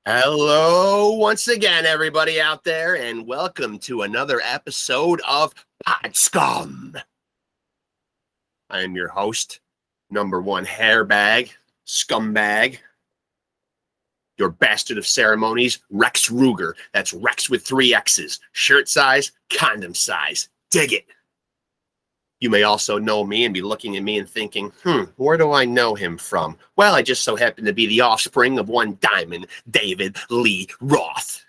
Hello once again, everybody out there, and welcome to another episode of SCUM. I am your host, number one hairbag, scumbag, your bastard of ceremonies, Rex Ruger. That's Rex with 3 X's. Shirt size, condom size. Dig it. You may also know me and be looking at me and thinking, where do I know him from? Well, I just so happen to be the offspring of one Diamond David Lee Roth.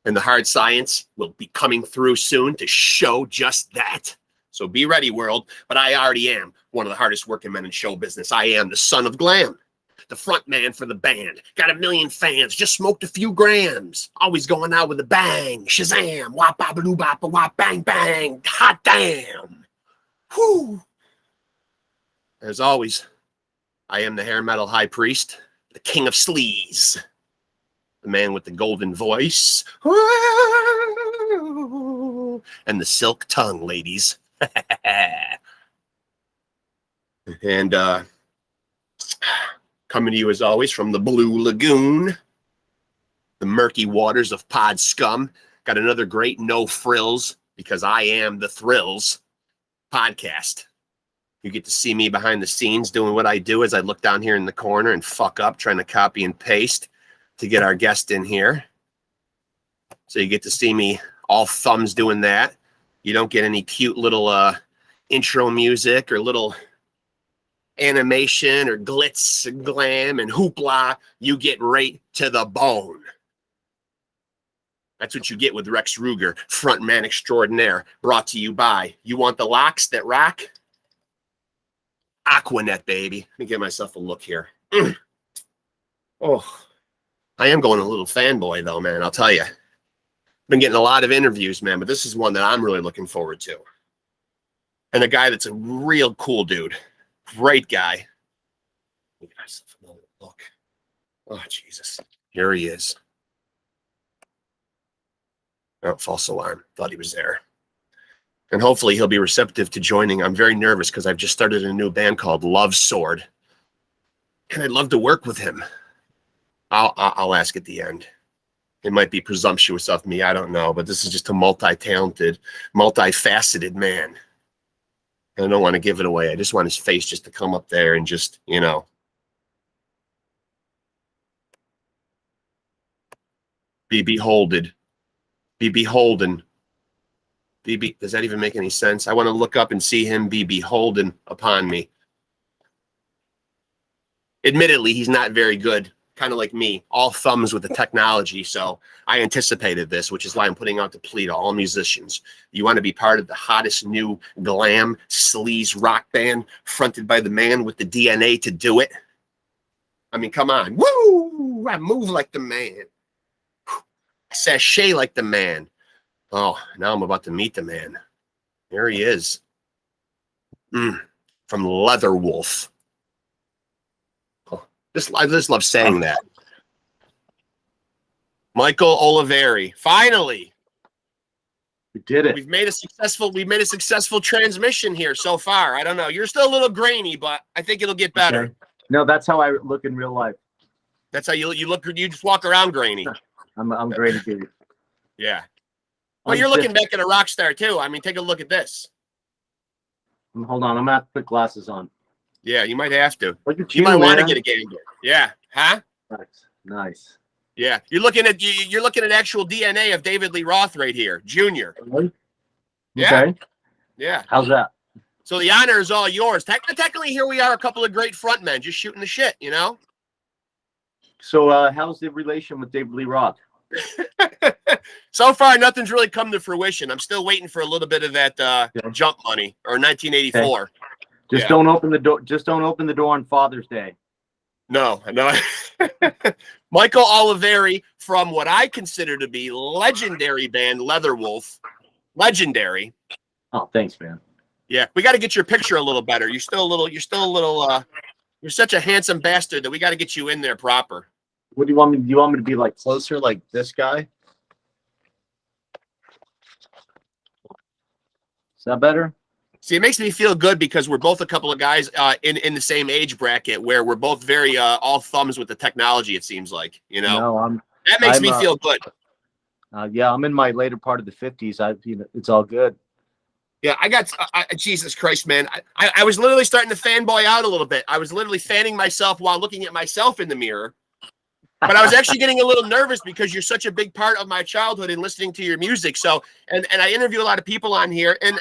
And the hard science will be coming through soon to show just that. So be ready, world. But I already am one of the hardest working men in show business. I am the son of glam, the front man for the band. Got 1 million fans, just smoked a few grams. Always going out with a bang. Shazam, wop, bop, doo, bop, wop, bang, bang. Hot damn. Whew. As always, I am the hair metal high priest, the king of sleaze, the man with the golden voice, and the silk tongue, ladies. And coming to you as always from the Blue Lagoon, the murky waters of Pod Scum. Got another great no frills, because I am the thrills podcast. You get to see me behind the scenes doing what I do as I look down here in the corner and fuck up trying to copy and paste to get our guest in here. So you get to see me all thumbs doing that. You don't get any cute little intro music or little animation or glitz and glam and hoopla. You get right to the bone. That's what you get with Rex Ruger, frontman extraordinaire, brought to you by, you want the locks that rock? Aquanet, baby. Let me give myself a look here. Oh, I am going a little fanboy, though, man, I'll tell you. Been getting a lot of interviews, man, but this is one that I'm really looking forward to. And a guy that's a real cool dude. Great guy. Give myself a little look. Oh, Jesus. Here he is. Oh, false alarm. Thought he was there. And hopefully he'll be receptive to joining. I'm very nervous because I've just started a new band called Love Sword. And I'd love to work with him. I'll ask at the end. It might be presumptuous of me. I don't know. But this is just a multi-talented, multifaceted man. And I don't want to give it away. I just want his face just to come up there and just, you know. Be beholded. Be beholden. Does that even make any sense? I want to look up and see him be beholden upon me. Admittedly, he's not very good, kind of like me, all thumbs with the technology. So I anticipated this, which is why I'm putting out the plea to all musicians. You want to be part of the hottest new glam sleaze rock band fronted by the man with the DNA to do it? I mean, come on. Woo! I move like the man. Sashay like the man. Oh, now I'm about to meet the man. Here he is. From Leatherwolf. Oh, I just love saying that. Michael Olivieri. Finally. We did it. We've made a successful transmission here so far. I don't know. You're still a little grainy, but I think it'll get better. Okay. No, that's how I look in real life. That's how you look. You just walk around grainy. I'm grainy, dude. Yeah. Well, you're looking back at a rock star too. I mean, take a look at this. Hold on, I'm gonna have to put glasses on. Yeah, you might have to. Look at you might want to get a game gear. Yeah. Huh? Nice. Yeah. You're looking at actual DNA of David Lee Roth right here, Jr. Really? Yeah. Okay. Yeah. How's that? So the honor is all yours. Technically, here we are, a couple of great frontmen just shooting the shit, you know? So how's the relation with David Lee Roth? So far, nothing's really come to fruition. I'm still waiting for a little bit of that jump money or 1984. Okay. Just don't open the door. Just don't open the door on Father's Day. No. Michael Olivieri from what I consider to be legendary band Leatherwolf. Legendary. Oh, thanks, man. Yeah, we got to get your picture a little better. You're such a handsome bastard that we got to get you in there proper. What do you want me? Do you want me to be like closer, like this guy? Is that better? See, it makes me feel good because we're both a couple of guys in the same age bracket where we're both very all thumbs with the technology. It seems like, you know. No, That makes me feel good. Yeah, I'm in my later part of the 50s. It's all good. Yeah, I got Jesus Christ, man. I was literally starting to fanboy out a little bit. I was literally fanning myself while looking at myself in the mirror. But I was actually getting a little nervous because you're such a big part of my childhood and listening to your music. So, and I interview a lot of people on here, and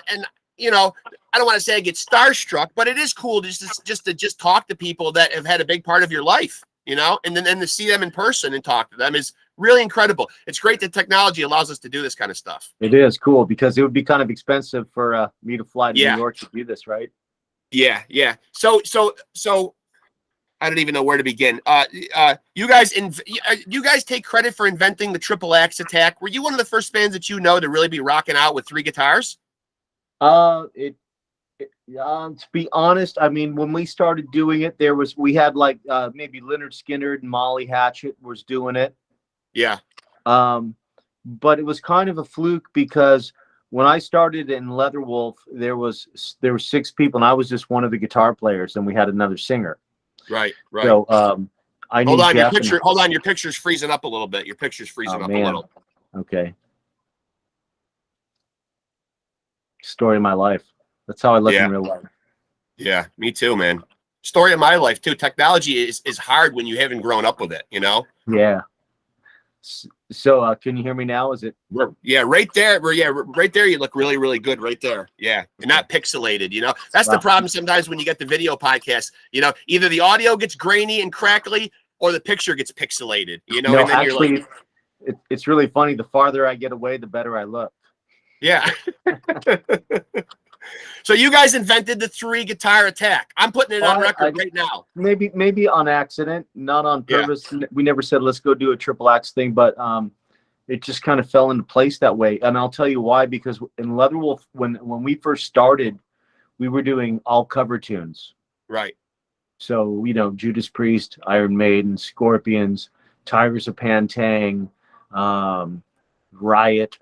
you know, I don't want to say I get starstruck, but it is cool just to talk to people that have had a big part of your life, you know, and then to see them in person and talk to them is really incredible. It's great that technology allows us to do this kind of stuff. It is cool because it would be kind of expensive for me to fly to New York to do this, right? Yeah. So I don't even know where to begin. You guys take credit for inventing the triple axe attack. Were you one of the first bands that you know to really be rocking out with 3 guitars? To be honest, I mean, when we started doing it, we had like maybe Leonard Skinner and Molly Hatchet was doing it. Yeah. But it was kind of a fluke because when I started in Leatherwolf, there were 6 people, and I was just one of the guitar players, and we had another singer. Right. So I hold on, your picture's freezing up a little bit. Your picture's freezing up a little. Okay. Story of my life. That's how I look in real life. Yeah, me too, man. Story of my life too. Technology is hard when you haven't grown up with it, you know? Yeah. So can you hear me now? Is it? Yeah, right there. Right there. You look really, really good right there. Yeah, you're not pixelated. You know, that's the problem sometimes when you get the video podcast. You know, either the audio gets grainy and crackly, or the picture gets pixelated. You know, no, and then actually, you're like, it's really funny. The farther I get away, the better I look. Yeah. So you guys invented the 3 guitar attack. I'm putting it on record right now. Maybe on accident, not on purpose. Yeah. We never said let's go do a triple axe thing, but it just kind of fell into place that way. And I'll tell you why. Because in Leatherwolf, when we first started, we were doing all cover tunes. Right. So Judas Priest, Iron Maiden, Scorpions, Tigers of Pantang, Riot,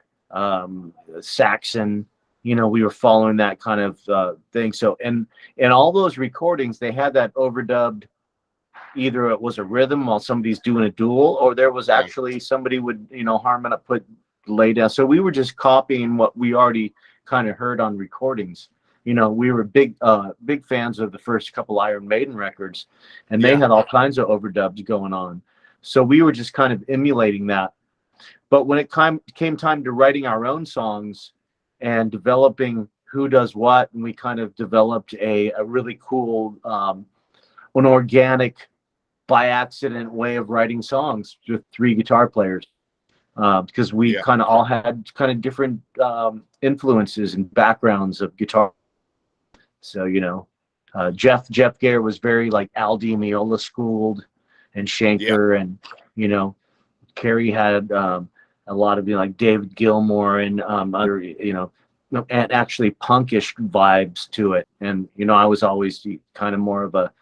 Saxon. We were following that kind of thing. So, and all those recordings, they had that overdubbed. Either it was a rhythm while somebody's doing a duel, or there was actually somebody would, harmonize, lay down. So we were just copying what we already kind of heard on recordings. We were big fans of the first couple Iron Maiden records, and they had all kinds of overdubs going on. So we were just kind of emulating that. But when it came time to writing our own songs and developing who does what, and we kind of developed a really cool, an organic, by accident way of writing songs with 3 guitar players, because we kind of all had kind of different influences and backgrounds of guitar. So Jeff Gare was very like Al Di Meola schooled, and Schenker, and Kerry had a lot of like David Gilmour and other and actually punkish vibes to it. And I was always kind of more of a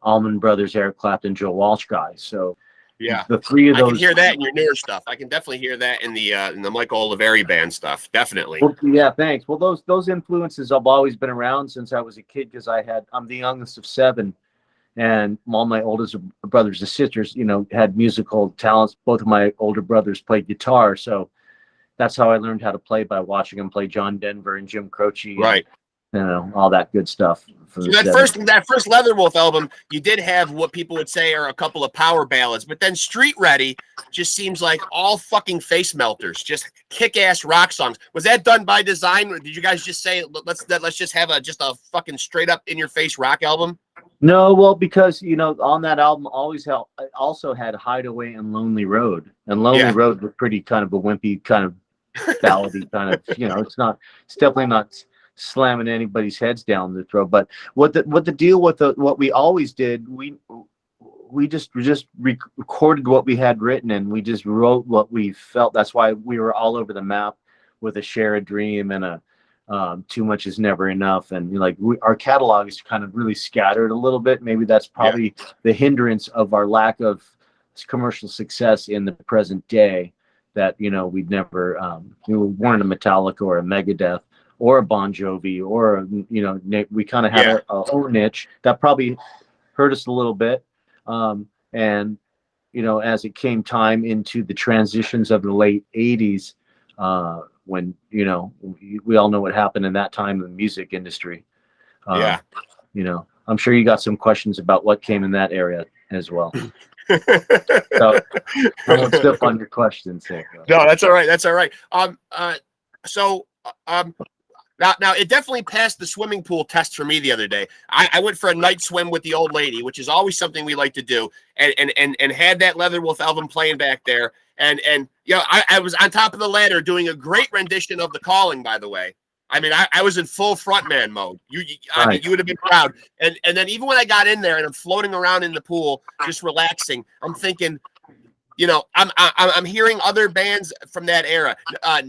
Allman Brothers, Eric Clapton, Joe Walsh guy. So the 3 of those. I can hear that in your newer stuff. I can definitely hear that in the Michael Olivieri Band stuff. Definitely. Well, yeah, thanks. Well, those influences have always been around since I was a kid, because I'm the youngest of 7. And all my oldest brothers and sisters, had musical talents. Both of my older brothers played guitar. So that's how I learned how to play, by watching them play John Denver and Jim Croce. Right. And, all that good stuff. So that first Leatherwolf album, you did have what people would say are a couple of power ballads, but then Street Ready just seems like all fucking face melters, just kick-ass rock songs. Was that done by design, or did you guys just say let's just have a fucking straight up in your face rock album? No, well, because on that album I also had Hideaway and Lonely Road, and Lonely Road was pretty kind of a wimpy kind of ballady kind of it's definitely not slamming anybody's heads down the throat. But what the deal with what we always did, we just recorded what we had written, and we just wrote what we felt. That's why we were all over the map with a Share a Dream and a Too Much Is Never Enough. And our catalog is kind of really scattered a little bit. Maybe that's probably the hindrance of our lack of commercial success in the present day, that we'd never we weren't a Metallica or a Megadeth or a Bon Jovi or, we kind of had our own niche that probably hurt us a little bit. And, as it came time into the transitions of the late 80s, when, we all know what happened in that time in the music industry. I'm sure you got some questions about what came in that area as well. So I won't step on your questions here. No, that's all right. That's all right. Now it definitely passed the swimming pool test for me the other day. I went for a night swim with the old lady, which is always something we like to do, and had that Leatherwolf album playing back there. And I was on top of the ladder doing a great rendition of The Calling, by the way. I mean, I was in full frontman mode. I mean, you would have been proud. And then even when I got in there and I'm floating around in the pool, just relaxing, I'm thinking, I'm hearing other bands from that era.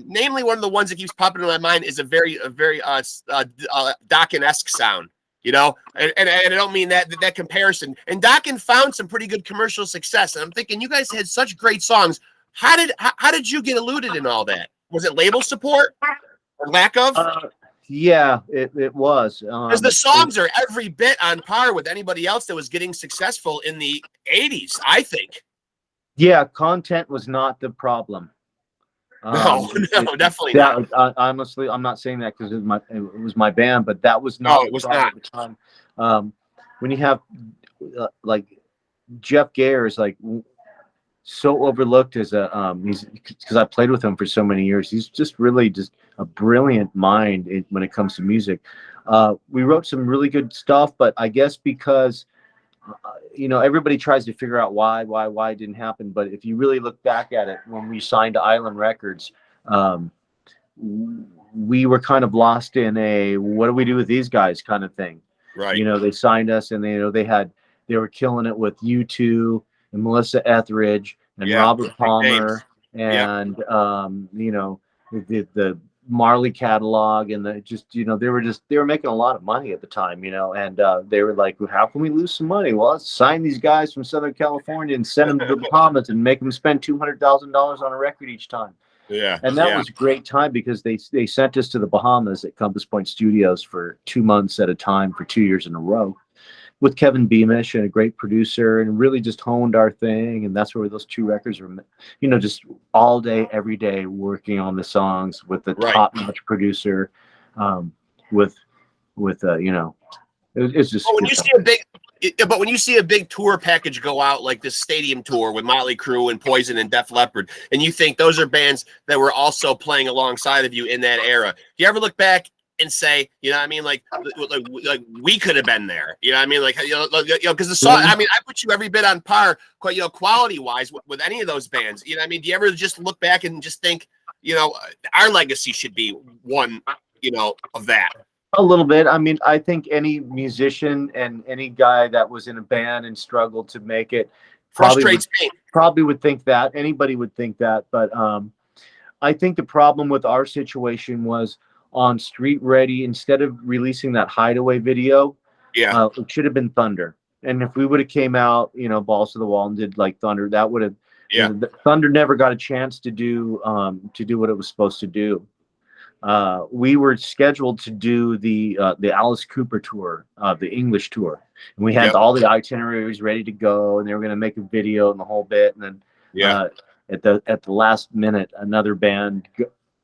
Namely, one of the ones that keeps popping in my mind is a very Dokken-esque sound. And I don't mean that comparison. And Dokken found some pretty good commercial success. And I'm thinking, you guys had such great songs. How did you get eluded in all that? Was it label support? Or lack of? Yeah, it was. Because the songs are every bit on par with anybody else that was getting successful in the 80s, I think. Yeah, content was not the problem. No, definitely not. Honestly, I'm not saying that because it was my band, but that was not. No, it was not. At the time. When you have like Jeff Gayer is like so overlooked as he's because I played with him for so many years. He's just really just a brilliant mind when it comes to music. We wrote some really good stuff, but I guess because everybody tries to figure out why it didn't happen. But if you really look back at it, when we signed to Island Records, we were kind of lost in a what do we do with these guys kind of thing. Right. They signed us, and they were killing it with U2 and Melissa Etheridge and Robert Palmer and the Marley catalog, and they were making a lot of money at the time, and they were like, well, how can we lose some money? Well, let's sign these guys from Southern California and send them to the Bahamas and make them spend $200,000 on a record each time. Yeah. And that was a great time because they sent us to the Bahamas at Compass Point Studios for 2 months at a time for 2 years in a row with Kevin Beamish and a great producer, and really just honed our thing. And that's where those 2 records were, just all day, every day working on the songs with the top-notch producer, it's just. But when you see a big tour package go out like this stadium tour with Motley Crue and Poison and Def Leppard, and you think those are bands that were also playing alongside of you in that era, do you ever look back and say, like we could have been there, because the song, I put you every bit on par, quality wise with any of those bands, do you ever just look back and just think, our legacy should be one, of that? A little bit. I think any musician and any guy that was in a band and struggled to make it probably would think that. Anybody would think that, but I think the problem with our situation was on Street Ready, instead of releasing that Hideaway video, it should have been Thunder. And if we would have came out, balls to the wall and did like Thunder, that would have, Thunder never got a chance to do what it was supposed to do. We were scheduled to do the Alice Cooper tour, the English tour, and we had all the itineraries ready to go, and they were going to make a video and the whole bit. And then at the last minute, another band,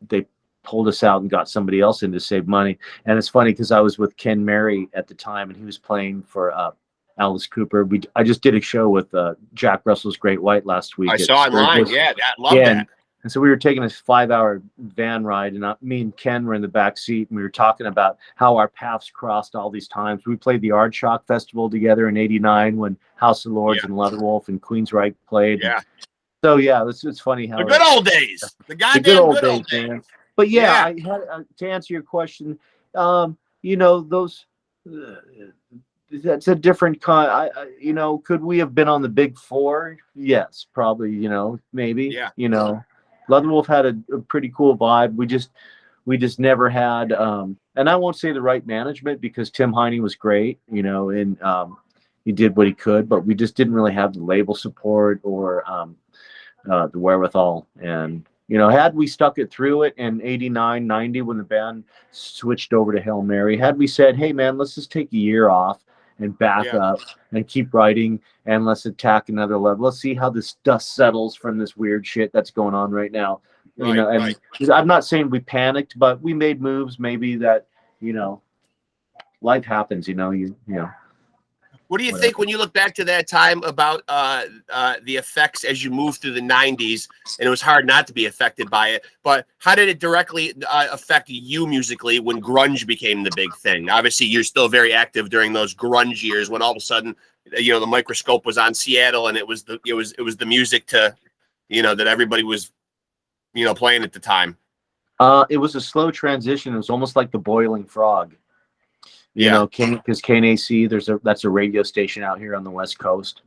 they pulled us out and got somebody else in to save money. And it's funny because I was with Ken Mary at the time, and he was playing for Alice Cooper. I just did a show with Jack Russell's Great White last week. I saw online. Love that. And so we were taking a 5-hour van ride, and me and Ken were in the back seat, and we were talking about how our paths crossed all these times. We played the Aardschok Festival together in '89 when House of Lords and Leatherwolf and Queensryche played. Yeah. So it's funny how the good old days, the goddamn good old days. Man. But I had to answer your question. Those. That's a different kind. Could we have been on the Big Four? Yes, probably. Maybe. Yeah. Leatherwolf had a pretty cool vibe. We just never had, and I won't say the right management because Tim Heine was great, and he did what he could, but we just didn't really have the label support or the wherewithal. And You know, had we stuck it through it in 89, 90, when the band switched over to Hail Mary, had we said, hey, man, let's just take a year off and back up and keep writing, and let's attack another level. Let's see how this dust settles from this weird shit that's going on right now. You know, and I'm not saying we panicked, but we made moves maybe that, you know, life happens, you know, you know. What do you think when you look back to that time about the effects as you move through the 90s, and it was hard not to be affected by it, but how did it directly affect you musically when grunge became the big thing? Obviously, you're still very active during those grunge years when all of a sudden, you know, the microscope was on Seattle and it was the music to, you know, that everybody was, you know, playing at the time. It was a slow transition. It was almost like the boiling frog. You know, because KNAC, that's a radio station out here on the West Coast.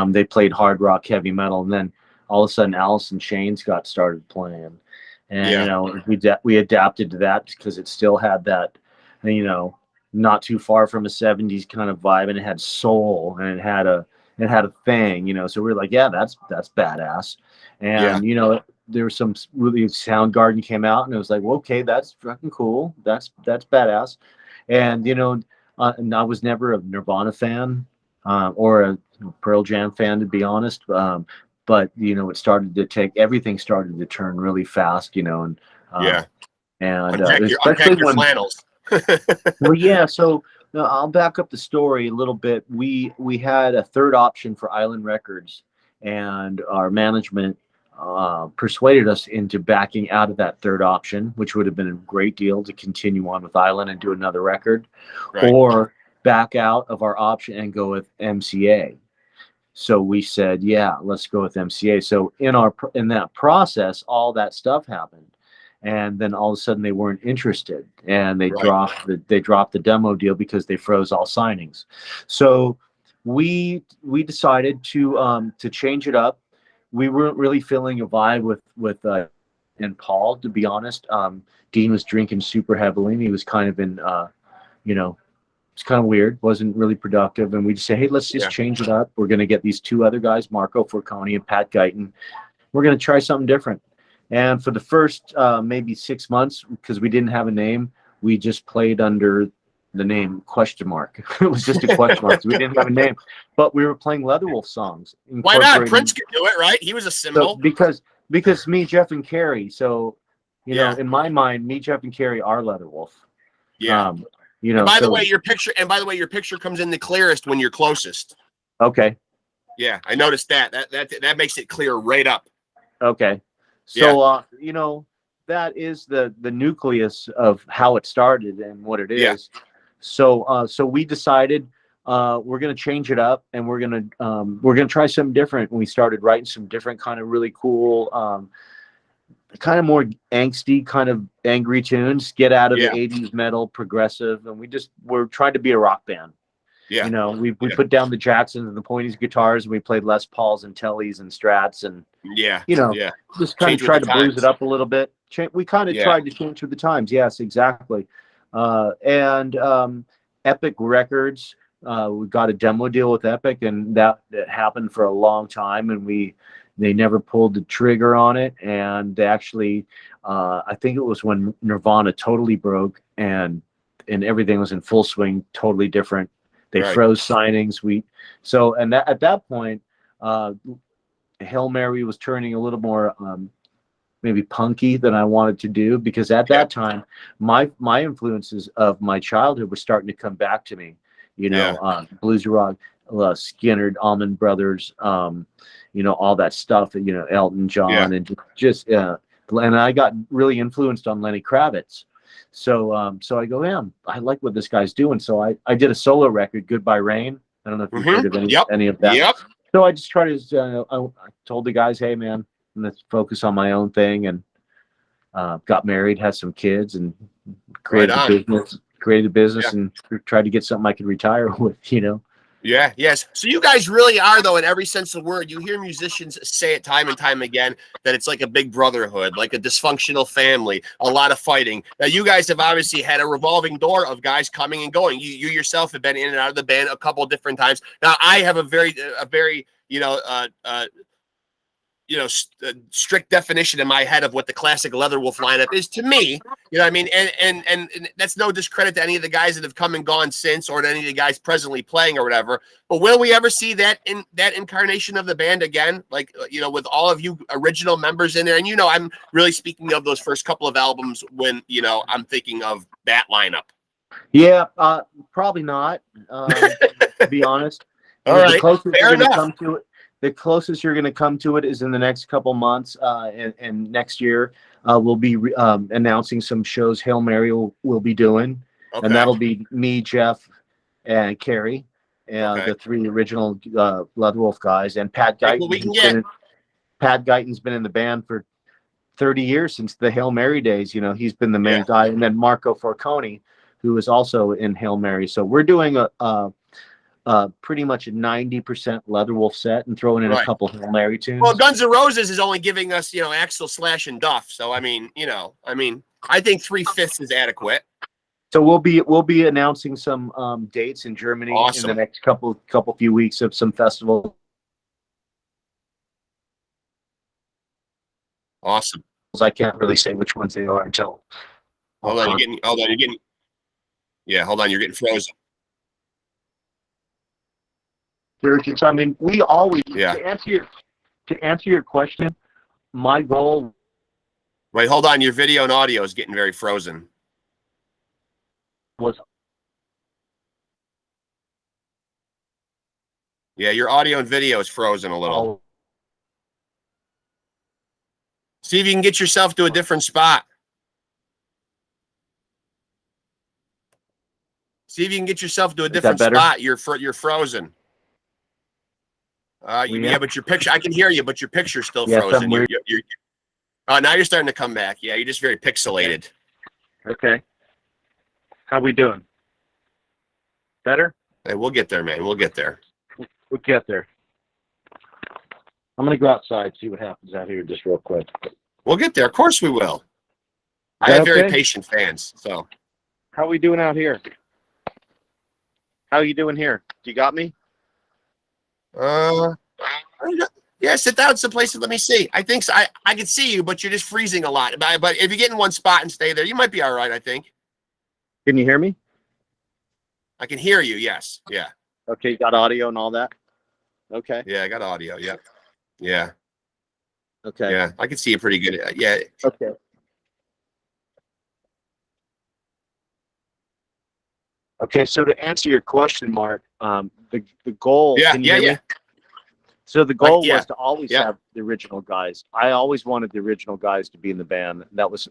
They played hard rock, heavy metal, and then all of a sudden Alice in Chains got started playing, and you know, we adapted to that because it still had that, you know, not too far from a 70s kind of vibe, and it had soul, and it had a thing, you know. So we're like, yeah, that's badass, and you know, there was some really Soundgarden came out, and it was like, well, okay, that's fucking cool, that's badass. And, you know, and I was never a Nirvana fan or a Pearl Jam fan, to be honest. But, you know, everything started to turn really fast, you know. And unpack your flannels. Well, yeah. So I'll back up the story a little bit. We had a third option for Island Records, and our management persuaded us into backing out of that third option, which would have been a great deal to continue on with Island and do another record, or back out of our option and go with MCA. So we said, yeah, let's go with MCA. So in that process, all that stuff happened, and then all of a sudden they weren't interested, and they dropped the demo deal because they froze all signings. So we decided to change it up. We weren't really feeling a vibe with and Paul, to be honest. Dean was drinking super heavily, and he was kind of in, you know, it's kind of weird, wasn't really productive. And we just say, hey, let's just change it up. We're going to get these two other guys, Marco Forconi and Pat Guyton. We're going to try something different. And for the first maybe 6 months, because we didn't have a name, we just played under the name question mark. It was just a question mark. So we didn't have a name, but we were playing Leatherwolf songs. Why not? Prince could do it, right? He was a symbol. So because me, Jeff, and Carrie. So, you know, in my mind, me, Jeff, and Carrie are Leatherwolf. Yeah. You know. And by the way, your picture comes in the clearest when you're closest. Okay. Yeah, I noticed that. That makes it clear right up. Okay. So you know, that is the nucleus of how it started and what it is. Yeah. So we decided we're going to change it up, and we're going to try something different. And we started writing some different kind of really cool, kind of more angsty, kind of angry tunes. Get out of the 80s metal, progressive, and we're trying to be a rock band. Yeah. You know, we put down the Jacksons and the Pointies guitars, and we played Les Pauls and Tellys and Strats, and you know, just kind of tried to blues it up a little bit. We kind of tried to change with the times. Yes, exactly. And Epic Records, we got a demo deal with Epic, and that happened for a long time, and they never pulled the trigger on it. And they actually, I think it was when Nirvana totally broke and everything was in full swing, totally different. They froze signings. At that point, Hail Mary was turning a little more maybe punky than I wanted to do, because at that time, my influences of my childhood were starting to come back to me. You know, blues rock, Skinner, Allman Brothers, you know, all that stuff. You know, Elton John, and just and I got really influenced on Lenny Kravitz. So I go, man, I like what this guy's doing. So I did a solo record, Goodbye Rain. I don't know if you've heard of any of that. Yep. So I just tried to, I told the guys, hey, man, let's focus on my own thing. And got married, had some kids, and created a business and tried to get something I could retire with, you know. Yeah, yes. So you guys really are, though, in every sense of the word. You hear musicians say it time and time again that it's like a big brotherhood, like a dysfunctional family, a lot of fighting. Now, you guys have obviously had a revolving door of guys coming and going. You yourself have been in and out of the band a couple different times. Now, I have a very, you know, strict definition in my head of what the classic Leatherwolf lineup is to me. You know what I mean? And that's no discredit to any of the guys that have come and gone since, or to any of the guys presently playing or whatever. But will we ever see that incarnation of the band again? Like, with all of you original members in there. And I'm really speaking of those first couple of albums when, I'm thinking of that lineup. Yeah, probably not, to be honest. All right, fair enough. The closest you're going to come to it is in the next couple months, and next year we'll be announcing some shows Hail Mary will be doing, and that'll be me, Jeff, and Carrie, and the three original Leatherwolf guys, and Pat Guyton. Pat Guyton's been in the band for 30 years, since the Hail Mary days. He's been the main guy, and then Marco Forconi, who is also in Hail Mary. So we're doing pretty much a 90% Leatherwolf set and throwing in a couple Hail Mary tunes. Well, Guns N' Roses is only giving us, Axl, Slash, and Duff. So I think 3/5 is adequate. So we'll be announcing some dates in Germany in the next couple few weeks of some festivals. Awesome. I can't really say which ones they are until. Hold on, you're getting. Yeah, hold on, you're getting frozen. I mean, we always to answer your question, my goal. Wait, hold on. Your video and audio is getting very frozen. Yeah, your audio and video is frozen a little. See if you can get yourself to a different spot. See if you can get yourself to a different spot. You're frozen. Yeah, but your picture, I can hear you, but your picture's still frozen. Now you're starting to come back. Yeah, you're just very pixelated. Okay. How we doing? Better? Hey, we'll get there, man. We'll get there. We'll get there. I'm going to go outside, see what happens out here just real quick. We'll get there. Of course we will. I have very patient fans, so. How we doing out here? How you doing here? You got me? Yeah, sit down someplace and let me see. I think so. I can see you, but you're just freezing a lot. But if you get in one spot and stay there, you might be all right, I think. Can you hear me? I can hear you, yes. Yeah. Okay, you got audio and all that? Okay. Yeah, I got audio, yep. Yeah. Okay. Yeah, I can see you pretty good. Yeah. Okay. Okay, so to answer your question, Mark, the goal. Yeah. So the goal was to always have the original guys. I always wanted the original guys to be in the band. That was,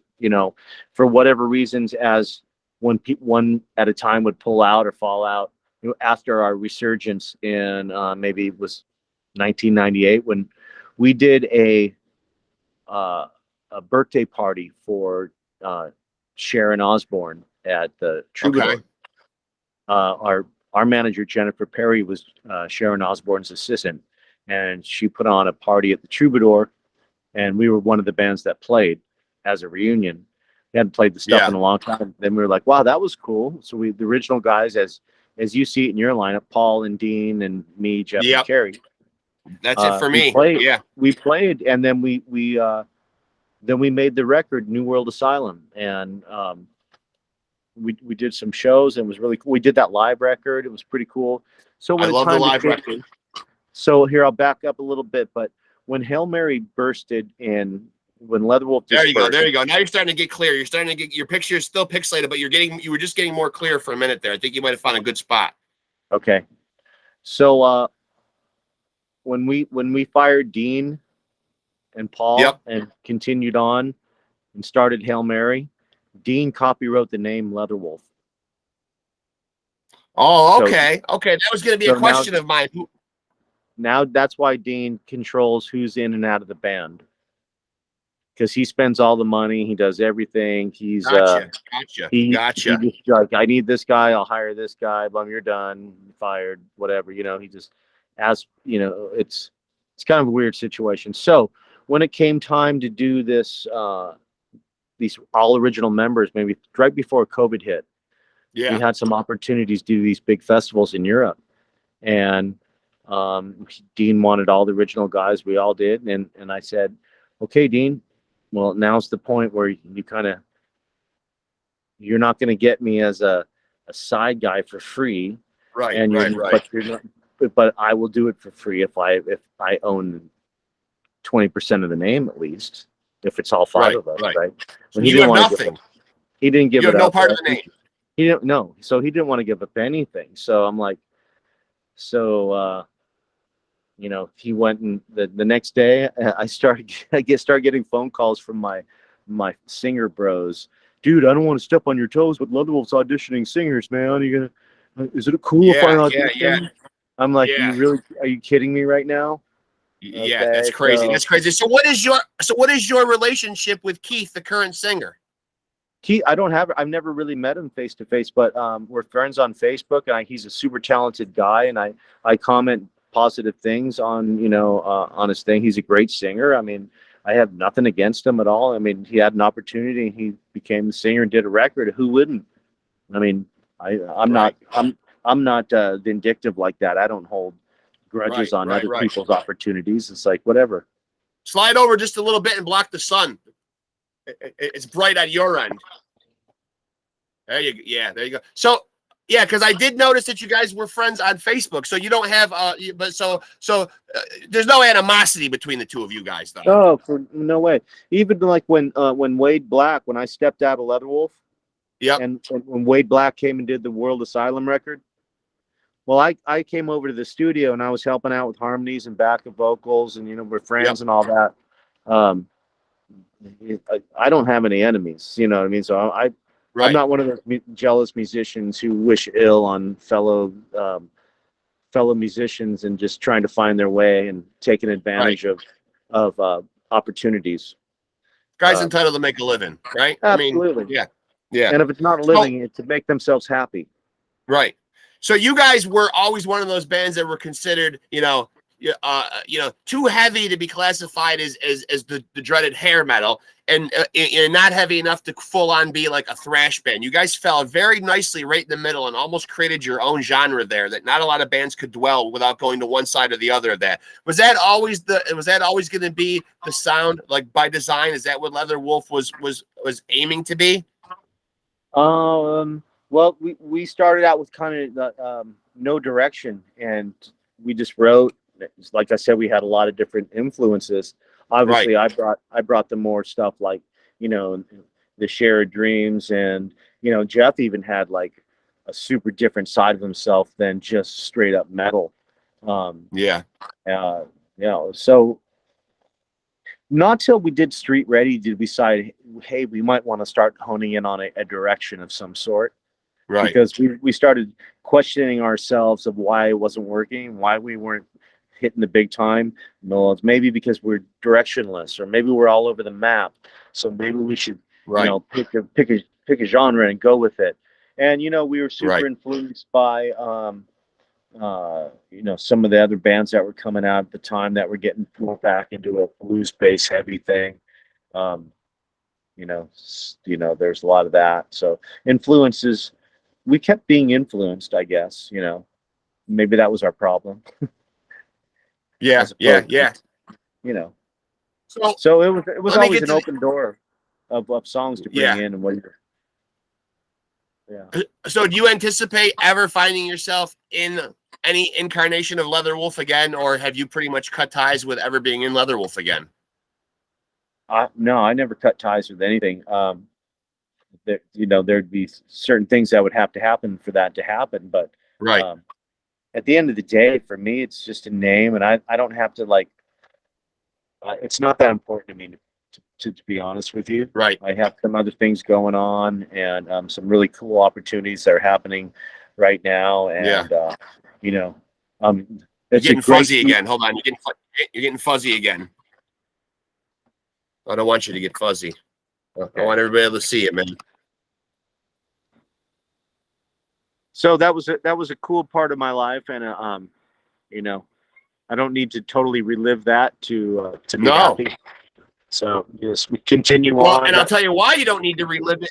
for whatever reasons, as when one at a time would pull out or fall out. After our resurgence in maybe it was 1998, when we did a birthday party for Sharon Osbourne at the Troubadour. Okay. Our manager Jennifer Perry was Sharon Osbourne's assistant, and she put on a party at the Troubadour, and we were one of the bands that played as a reunion. We hadn't played the stuff in a long time. Then we were like, wow, that was cool. So the original guys, as you see it in your lineup, Paul and Dean and me, Jeff and Carrie. That's it for me. We played, and then we made the record New World Asylum, and we did some shows, and it was really cool. We did that live record. It was pretty cool. So I love the live record. So here, I'll back up a little bit, but when Hail Mary bursted in, when Leatherwolf dispersed, there you go. Now you're starting to get clear. You're starting to get, your picture is still pixelated, but you were just getting more clear for a minute there. I think you might have found a good spot. Okay. So when we fired Dean and Paul and continued on and started Hail Mary, Dean copywrote the name Leatherwolf. Oh, okay. Okay. That was going to be a question of mine. Now that's why Dean controls who's in and out of the band. Because he spends all the money, he does everything. He's gotcha. He just like, I need this guy, I'll hire this guy. Boom, you're done, fired, whatever. He just it's kind of a weird situation. So when it came time to do this, these all original members, maybe right before COVID hit, we had some opportunities to do these big festivals in Europe, and Dean wanted all the original guys. We all did. And I said, okay, Dean, well, now's the point where you kind of, you're not going to get me as a side guy for free. Right, and right, right. But I will do it for free if I own 20% of the name, at least, if it's all five of us, right? So you have nothing. He didn't give it up. You have no part of the name. He didn't. No. So he didn't want to give up anything. So I'm like, you know, he went, and the next day I started getting phone calls from my singer bros. Dude, I don't want to step on your toes, but Leatherwolf's auditioning singers, man. Is it cool if I audition? Yeah. I'm like, are you kidding me right now? Yeah, that's crazy. That's crazy. So what is your relationship with Keith, the current singer? Keith, I've never really met him face to face, but we're friends on Facebook, and he's a super talented guy, and I comment positive things on on his thing. He's a great singer. I mean, I have nothing against him at all. I mean, he had an opportunity, and he became the singer and did a record. Who wouldn't? I mean, I'm not vindictive like that. I don't hold grudges on other people's opportunities. It's like, whatever. Slide over just a little bit and block the sun. It's bright at your end. There you go. So yeah, because I did notice that you guys were friends on Facebook. So you don't have there's no animosity between the two of you guys, though. Oh, no way. Even like when Wade Black, when I stepped out of Leatherwolf, and when Wade Black came and did the World Asylum record, well, I came over to the studio and I was helping out with harmonies and backup vocals, and we're friends and all that. I don't have any enemies, you know what I mean? So I'm not one of those jealous musicians who wish ill on fellow musicians and just trying to find their way and taking advantage of opportunities. Guys entitled to make a living, right? Absolutely. I mean, yeah. And if it's not a living, it's to make themselves happy. Right. So you guys were always one of those bands that were considered, too heavy to be classified as the dreaded hair metal, and not heavy enough to full on be like a thrash band. You guys fell very nicely right in the middle and almost created your own genre there that not a lot of bands could dwell without going to one side or the other of that. Was that always going to be the sound, like by design? Is that what Leatherwolf was aiming to be? Well, we started out with kind of no direction, and we just wrote. Like I said, we had a lot of different influences. Obviously, I brought them more stuff like the Shared Dreams, and Jeff even had like a super different side of himself than just straight up metal. So not till we did Street Ready did we decide, hey, we might want to start honing in on a direction of some sort. Right. Because we started questioning ourselves of why it wasn't working, why we weren't hitting the big time. No, it's maybe because we're directionless, or maybe we're all over the map. So maybe we should, pick a genre and go with it. And we were super influenced by some of the other bands that were coming out at the time that were getting pulled back into a blues bass heavy thing. There's a lot of that. So influences, we kept being influenced, I guess. Maybe that was our problem. Yeah. So it was always an open door of songs to bring in and whatever. Yeah. So do you anticipate ever finding yourself in any incarnation of Leatherwolf again, or have you pretty much cut ties with ever being in Leatherwolf again? No, I never cut ties with anything. There'd be certain things that would have to happen for that to happen, but at the end of the day, for me, it's just a name, and I don't have to it's not that important to me to be honest with you. Right. I have some other things going on, and some really cool opportunities that are happening right now, and you're getting fuzzy again. Hold on, you're getting fuzzy again. I don't want you to get fuzzy. Okay. I want everybody to see it, man. So that was a cool part of my life, and I don't need to totally relive that to be happy. So yes, we continue on. And I'll tell you why you don't need to relive it.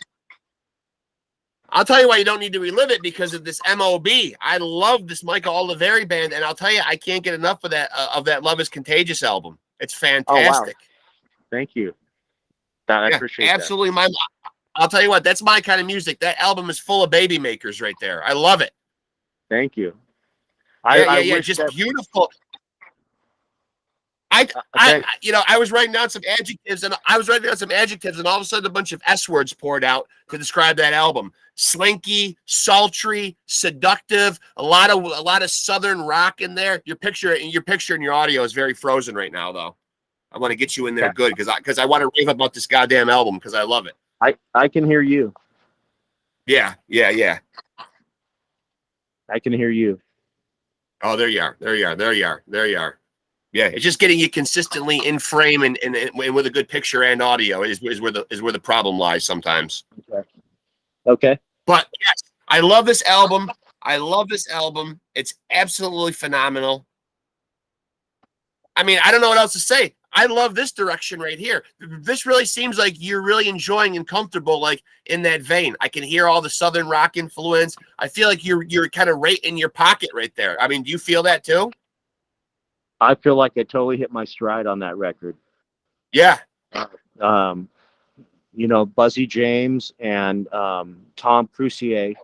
I'll tell you why you don't need to relive it, because of this MOB. I love this Michael Olivieri Band, and I'll tell you, I can't get enough of that Love is Contagious album. It's fantastic. Oh, wow. Thank you. I appreciate absolutely that. I'll tell you what, that's my kind of music. That album is full of baby makers right there. I love it. Thank you. Yeah, just beautiful. I was writing down some adjectives, and all of a sudden a bunch of S words poured out to describe that album. Slinky, sultry, seductive, a lot of southern rock in there. Your picture and your audio is very frozen right now, though. I want to get you in there good, because I want to rave about this goddamn album, because I love it. I can hear you. Yeah. I can hear you. Oh, there you are. Yeah, it's just getting you consistently in frame and with a good picture and audio is where the problem lies sometimes. Okay. But yes, I love this album. It's absolutely phenomenal. I mean, I don't know what else to say. I love this direction right here. This really seems like you're really enjoying and comfortable, like in that vein. I can hear all the southern rock influence. I feel like you're kind of right in your pocket right there. I mean, do you feel that too? I feel like I totally hit my stride on that record. Yeah. Buzzy James and Tom Crucier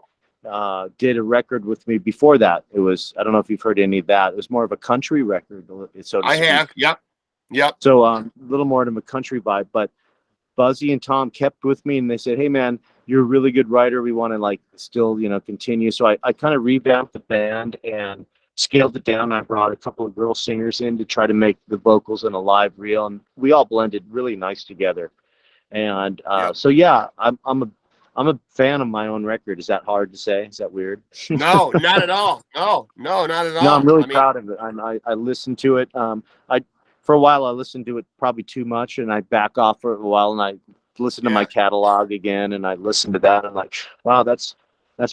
did a record with me before that. It was, I don't know if you've heard any of that. It was more of a country record, so to speak. have. Yep. So a little more of a country vibe, but Buzzy and Tom kept with me, and they said, "Hey man, you're a really good writer. We want to still, continue." So I kind of revamped the band and scaled it down. I brought a couple of girl singers in to try to make the vocals in a live reel, and we all blended really nice together. And so yeah, I'm a fan of my own record. Is that hard to say? Is that weird? No, not at all. No, not at all. No, I'm really proud of it. I listened to it. For a while I listened to it probably too much, and I back off for a while, and I listened to my catalog again, and I listened to that, and like, wow, that's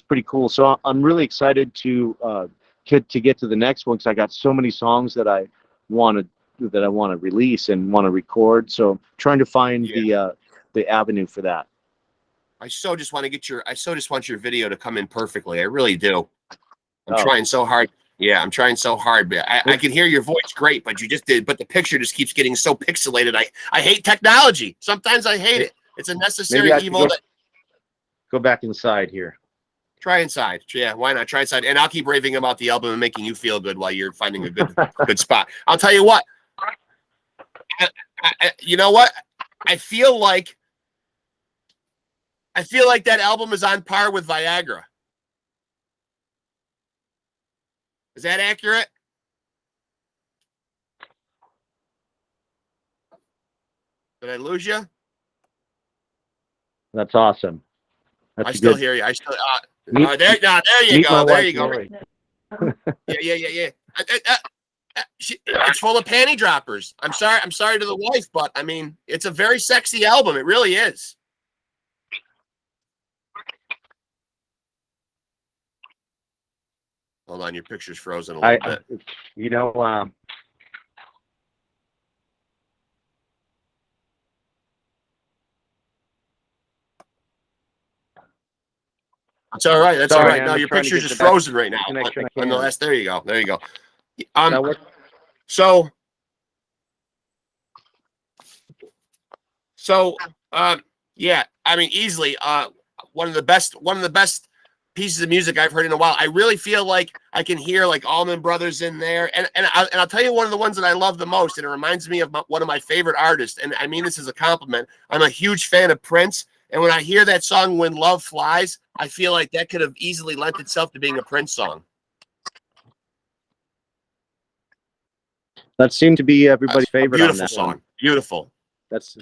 pretty cool. So I'm really excited to get to the next one, because I got so many songs that I want to release and want to record. So I'm trying to find the avenue for that. I so just want your video to come in perfectly. I really do. I'm trying so hard. Yeah, I'm trying so hard, but I can hear your voice great, but the picture just keeps getting so pixelated. I hate technology. Sometimes I hate it. It's a necessary evil. Go back inside here. Try inside. Yeah, why not? Try inside. And I'll keep raving about the album and making you feel good while you're finding a good spot. I'll tell you what. You know what? I feel like that album is on par with Viagra. Is that accurate? Did I lose you? That's awesome. I still hear you. I still. There you go. There you go. Yeah. It's full of panty droppers. I'm sorry to the wife, but I mean, it's a very sexy album. It really is. Hold on, your picture's frozen a little bit. That's all right. That's all right. No, your picture's just frozen right now. Nonetheless, there you go. There you go. Yeah. I mean, easily one of the best pieces of music I've heard in a while. I really feel like I can hear like Allman Brothers in there, and I'll tell you one of the ones that I love the most, and it reminds me of one of my favorite artists, and I mean this as a compliment. I'm a huge fan of Prince, and when I hear that song "When Love Flies," I feel like that could have easily lent itself to being a Prince song. That seemed to be everybody's favorite. Beautiful song. Beautiful. That's.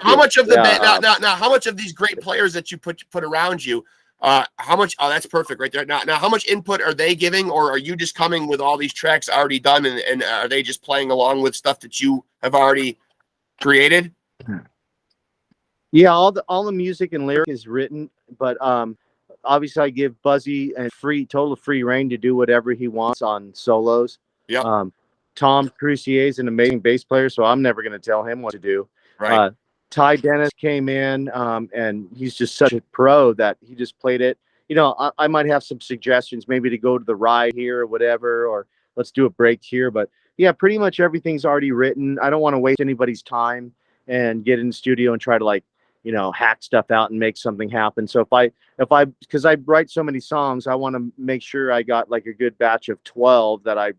How much of the band now? How much of these great players that you put around you? How much? Oh, that's perfect right there. Now, how much input are they giving, or are you just coming with all these tracks already done, and are they just playing along with stuff that you have already created? Yeah, all the music and lyric is written, but obviously I give Buzzy total free reign to do whatever he wants on solos. Yeah. Tom Crucier is an amazing bass player, so I'm never going to tell him what to do. Right. Ty Dennis came in, and he's just such a pro that he just played it. You know, I might have some suggestions, maybe to go to the ride here or whatever, or let's do a break here. But yeah, pretty much everything's already written. I don't want to waste anybody's time and get in the studio and try to, like, you know, hack stuff out and make something happen. So because I write so many songs, I want to make sure I got like a good batch of 12 that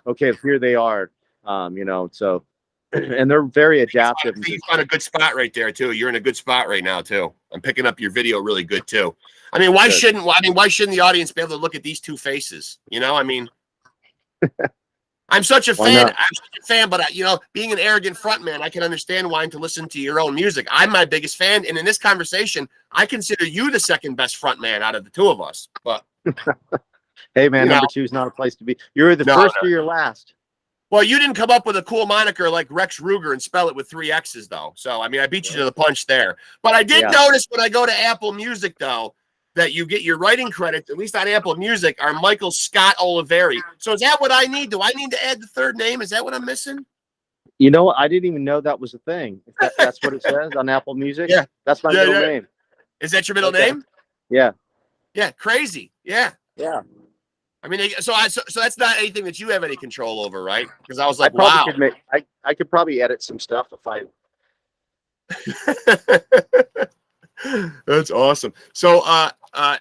okay, here they are. You know, so, and they're very adaptive. You found a good spot right there too. You're in a good spot right now too. I'm picking up your video really good too. I mean, why shouldn't the audience be able to look at these two faces? You know, I mean, I'm such a fan. I'm such a fan, but you know, being an arrogant frontman, I can understand wanting to listen to your own music. I'm my biggest fan, and in this conversation, I consider you the second best frontman out of the two of us. But hey, man, number two is not a place to be. You're the first or you're last. Well, you didn't come up with a cool moniker like Rex Ruger and spell it with 3 X's, though. So, I mean, I beat you to the punch there. But I did notice when I go to Apple Music, though, that you get your writing credits, at least on Apple Music, are Michael Scott Olivieri. So is that what I need? Do I need to add the third name? Is that what I'm missing? You know, I didn't even know that was a thing. That's what it says on Apple Music? Yeah. That's my middle name. Is that your middle name? Yeah. Yeah, crazy. Yeah. Yeah. I mean, so that's not anything that you have any control over, right? Because I was like, I could probably edit some stuff if I. That's awesome. So, I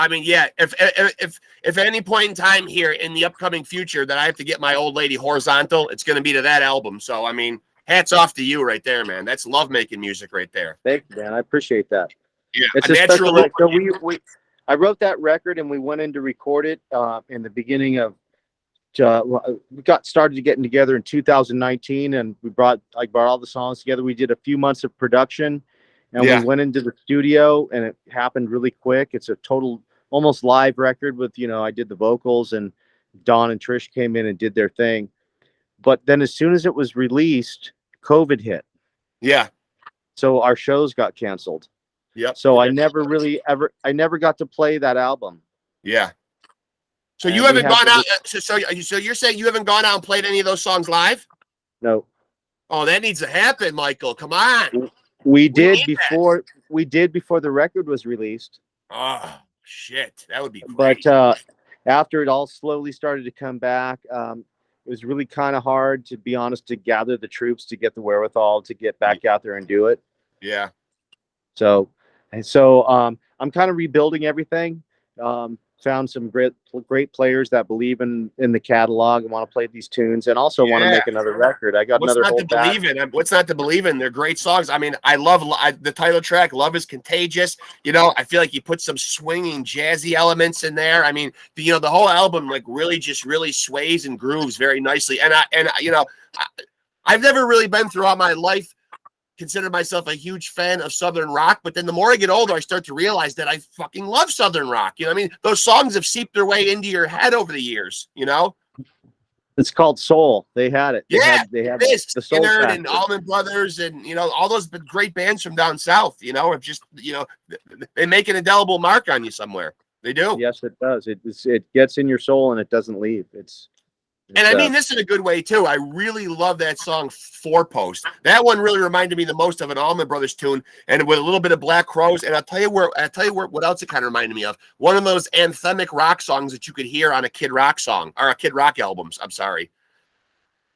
mean, yeah. If at any point in time here in the upcoming future that I have to get my old lady horizontal, it's going to be to that album. So, I mean, hats off to you right there, man. That's love making music right there. Thank you, man. I appreciate that. Yeah, it's a special record. So I wrote that record and we went in to record it in the beginning of. We got started getting together in 2019, and I brought all the songs together. We did a few months of production, and we went into the studio, and it happened really quick. It's a total, almost live record with, you know, I did the vocals, and Don and Trish came in and did their thing. But then as soon as it was released, COVID hit. Yeah. So our shows got canceled. Yep. So I never got to play that album. Yeah. So you haven't gone out. So you're saying you haven't gone out and played any of those songs live? No. Oh, that needs to happen, Michael. Come on. We did before the record was released. Oh shit, that would be great. But after it all slowly started to come back, it was really kind of hard, to be honest, to gather the troops to get the wherewithal to get back out there and do it. Yeah. So I'm kind of rebuilding everything. Found some great players that believe in the catalog and want to play these tunes, and also want to make another record. I got another whole batch. What's not to believe in? They're great songs. I mean, I love the title track. Love is Contagious. You know, I feel like you put some swinging, jazzy elements in there. I mean, the whole album like really sways and grooves very nicely. And I've never really been throughout my life consider myself a huge fan of Southern rock, but then the more I get older, I start to realize that I fucking love Southern rock. You know what I mean? Those songs have seeped their way into your head over the years, you know? It's called soul. They had it. They had the soul Skinner and Allman Brothers and, you know, all those great bands from down south, you know, have just, you know, they make an indelible mark on you somewhere. They do. Yes, it does. It gets in your soul and it doesn't leave. And I mean this in a good way too. I really love that song Four Post. That one really reminded me the most of an Allman Brothers tune, and with a little bit of Black Crowes. And I'll tell you what else it kind of reminded me of. One of those anthemic rock songs that you could hear on a Kid Rock song or a Kid Rock albums. I'm sorry.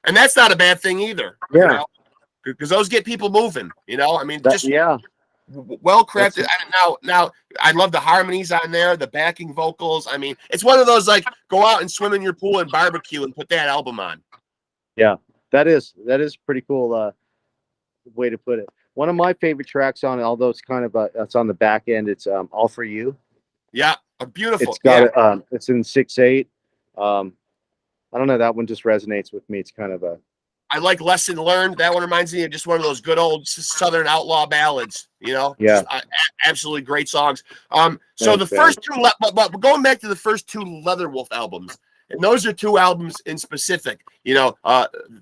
And that's not a bad thing either. Yeah. Because those get people moving, you know? I mean, well crafted. Now I love the harmonies on there, the backing vocals. I mean, it's one of those like go out and swim in your pool and barbecue and put that album on. Yeah, that is pretty cool way to put it. One of my favorite tracks on it, although it's kind of it's on the back end, it's All For You. Yeah, beautiful. It's got it's in 6/8. I don't know, that one just resonates with me. It's kind of I like Lesson Learned. That one reminds me of just one of those good old Southern outlaw ballads, you know? Yeah. Absolutely great songs. So the first two, but going back to the first two Leatherwolf albums, and those are two albums in specific, you know,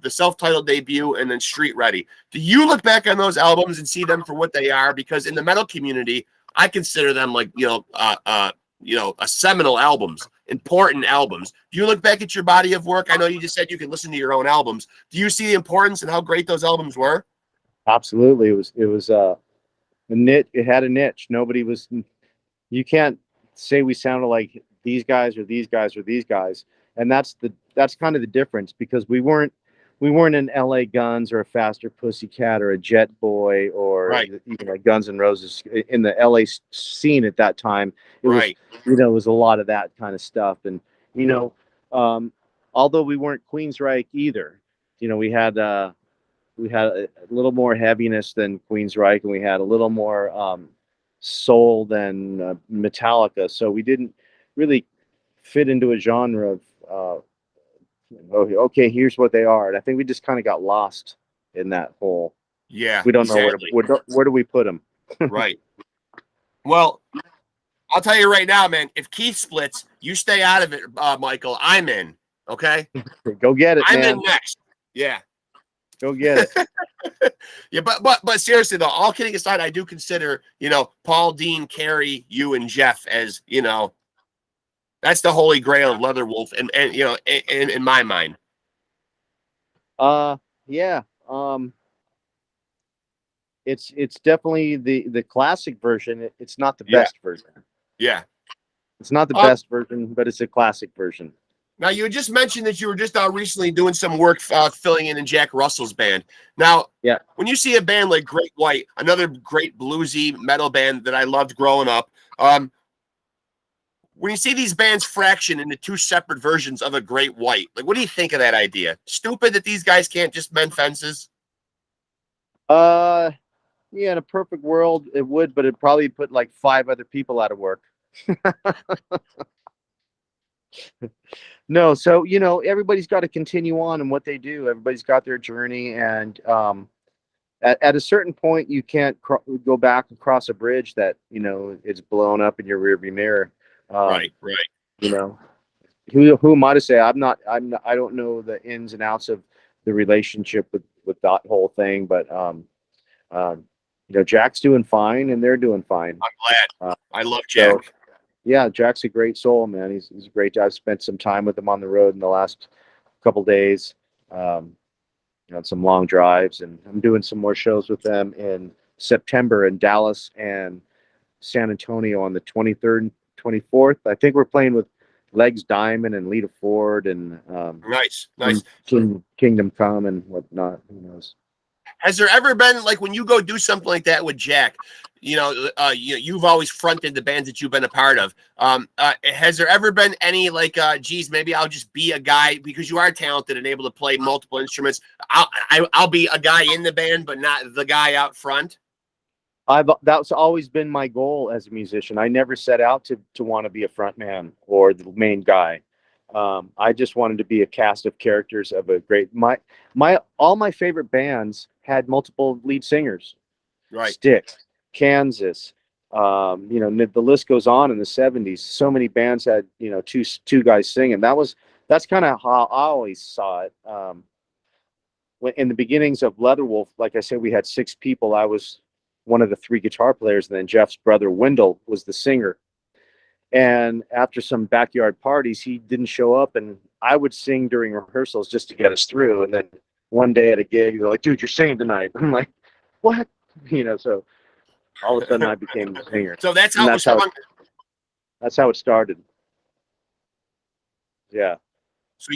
the self-titled debut and then Street Ready. Do you look back on those albums and see them for what they are? Because in the metal community, I consider them like, a seminal albums. Important albums. Do you look back at your body of work? I know you just said you can listen to your own albums. Do you see the importance and how great those albums were? Absolutely. It was a niche. It had a niche. Nobody was, you can't say we sounded like these guys or these guys or these guys. And that's kind of the difference, because we weren't an LA Guns or a Faster Pussycat or a Jet Boy or Right, even a Guns N' Roses in the LA scene at that time. It was, right, it was a lot of that kind of stuff. And, you know, although we weren't Queensryche either, we had a little more heaviness than Queensryche, and we had a little more soul than Metallica. So we didn't really fit into a genre of okay, here's what they are. And I think we just kind of got lost in that hole. yeah, We don't know exactly, where do we put them. right. Well, I'll tell you right now, man. If Keith splits, you stay out of it, Michael. I'm in. Okay, Go get it, I'm man. in next. Yeah. Go get it. Yeah, but seriously though, all kidding aside, I do consider, Paul, Dean, Carey, you, and Jeff as, that's the holy grail of Leatherwolf, and in my mind. Yeah. It's definitely the classic version. It's not the Yeah, best version. yeah. It's not the Um, best version, but it's a classic version. Now you had just mentioned that you were just recently doing some work filling in Jack Russell's band. Now, Yeah. when you see a band like Great White, another great bluesy metal band that I loved growing up, when you see these bands fraction into two separate versions of a Great White, like, what do you think of that idea? Stupid that these guys can't just mend fences? Uh, yeah, in a perfect world, it would, but it'd probably put like 5 other people out of work. No, so everybody's got to continue on in what they do. Everybody's got their journey, and at a certain point, you can't go back and cross a bridge that it's blown up in your rearview mirror. Right, right. You know, who am I to say? I don't know the ins and outs of the relationship with that whole thing, but Jack's doing fine, and they're doing fine. I'm glad. I love So, Jack. yeah, Jack's a great soul, man. He's a great guy. I've spent some time with him on the road in the last couple days. Some long drives, and I'm doing some more shows with them in September in Dallas and San Antonio on the 23rd and 24th. I think we're playing with Legs Diamond and Lita Ford and Nice, nice. Kingdom Come and whatnot. Who knows? Has there ever been, like, when you go do something like that with Jack, you've always fronted the bands that you've been a part of. Has there ever been any, like, geez, maybe I'll just be a guy, because you are talented and able to play multiple instruments. I'll be a guy in the band, but not the guy out front. That's always been my goal as a musician. I never set out to want to be a front man or the main guy. I just wanted to be a cast of characters of a great all my favorite bands had multiple lead singers. Right. Styx, Kansas, the list goes on. In the 70s, so many bands had two guys singing. That's kind of how I always saw it. When in the beginnings of Leatherwolf, like I said, we had 6 people. I was one of the 3 guitar players, and then Jeff's brother Wendell was the singer. And after some backyard parties, he didn't show up, and I would sing during rehearsals just to get us through. And then one day at a gig, they're like, "Dude, you're singing tonight." I'm like, "What?" So all of a sudden I became the singer. So that's how That's how it started. Yeah. So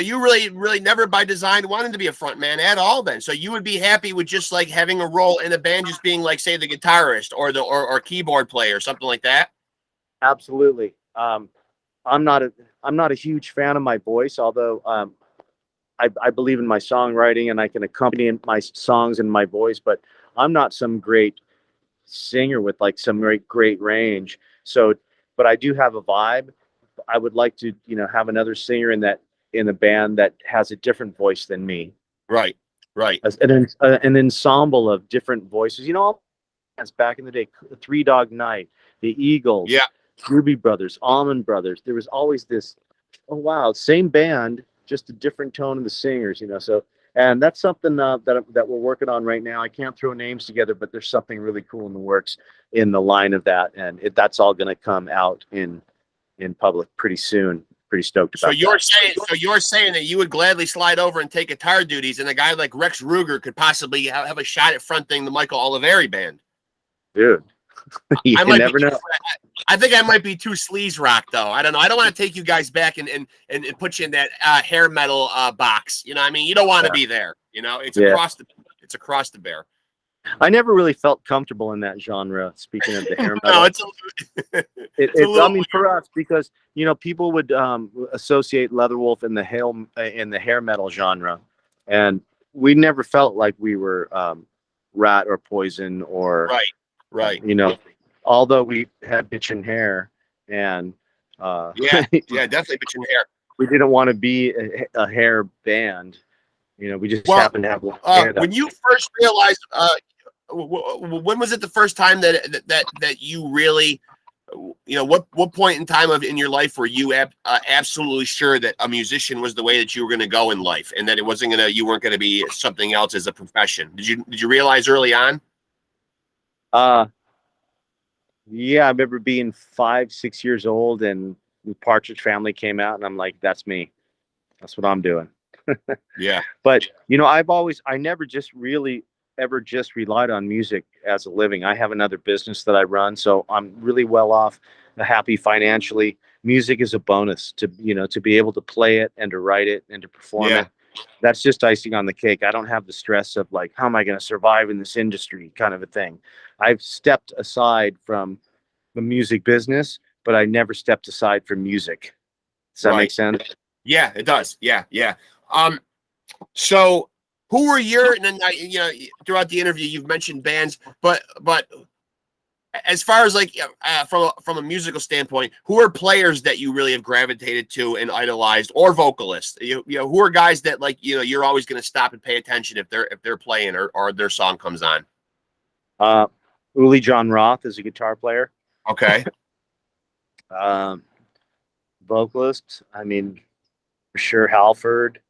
you really, really never by design wanted to be a front man at all then. So you would be happy with just like having a role in a band, just being like, say, the guitarist or or keyboard player, something like that. Absolutely. I'm not a huge fan of my voice, although I believe in my songwriting and I can accompany my songs in my voice, but I'm not some great singer with like some great range. So, but I do have a vibe. I would like to, have another singer in the band that has a different voice than me. Right, right. An ensemble of different voices. As back in the day, Three Dog Night, the Eagles, Yeah. Ruby Brothers, Allman Brothers. There was always this, oh wow, same band, just a different tone of the singers, So, and that's something that we're working on right now. I can't throw names together, but there's something really cool in the works in the line of that, and that's all going to come out in public pretty soon. pretty stoked about. So you're saying that you would gladly slide over and take guitar duties, and a guy like Rex Ruger could possibly have a shot at fronting the Michael Olivieri Band. Dude, you never know. I think I might be too sleaze rock though. I don't know. I don't want to take you guys back and put you in that hair metal box. You know what I mean? You don't want to be there. You know, it's across the bear. I never really felt comfortable in that genre. Speaking of the hair metal, no, I mean, for us, because you know, people would associate Leatherwolf in the hair metal genre, and we never felt like we were Rat or Poison or right. You know, although we had bitchin' hair and yeah, definitely bitchin' hair. We didn't want to be a hair band. You know, we just happened to have hair. When you first realized. When was it the first time that you really, you know, what point in time in your life were you absolutely sure that a musician was the way that you were going to go in life, and that you weren't going to be something else as a profession? Did you realize early on? Yeah, I remember being 5, 6 years old, and the Partridge Family came out, and I'm like, that's me. That's what I'm doing. Yeah. But you know, I never just really ever just relied on music as a living. I have another business that I run, so I'm really well off, happy financially. Music is a bonus to be able to play it and to write it and to perform it. That's just icing on the cake. I don't have the stress of like, how am I going to survive in this industry kind of a thing. I've stepped aside from the music business, but I never stepped aside from music. Does that make sense? Yeah, it does. Yeah. So who were and then, you know, throughout the interview, you've mentioned bands, but as far as like from a musical standpoint, who are players that you really have gravitated to and idolized, or vocalists? You know, who are guys that, like, you know, you're always going to stop and pay attention if they're playing or their song comes on? Uli John Roth is a guitar player. Okay. Vocalist, I mean, for sure, Halford.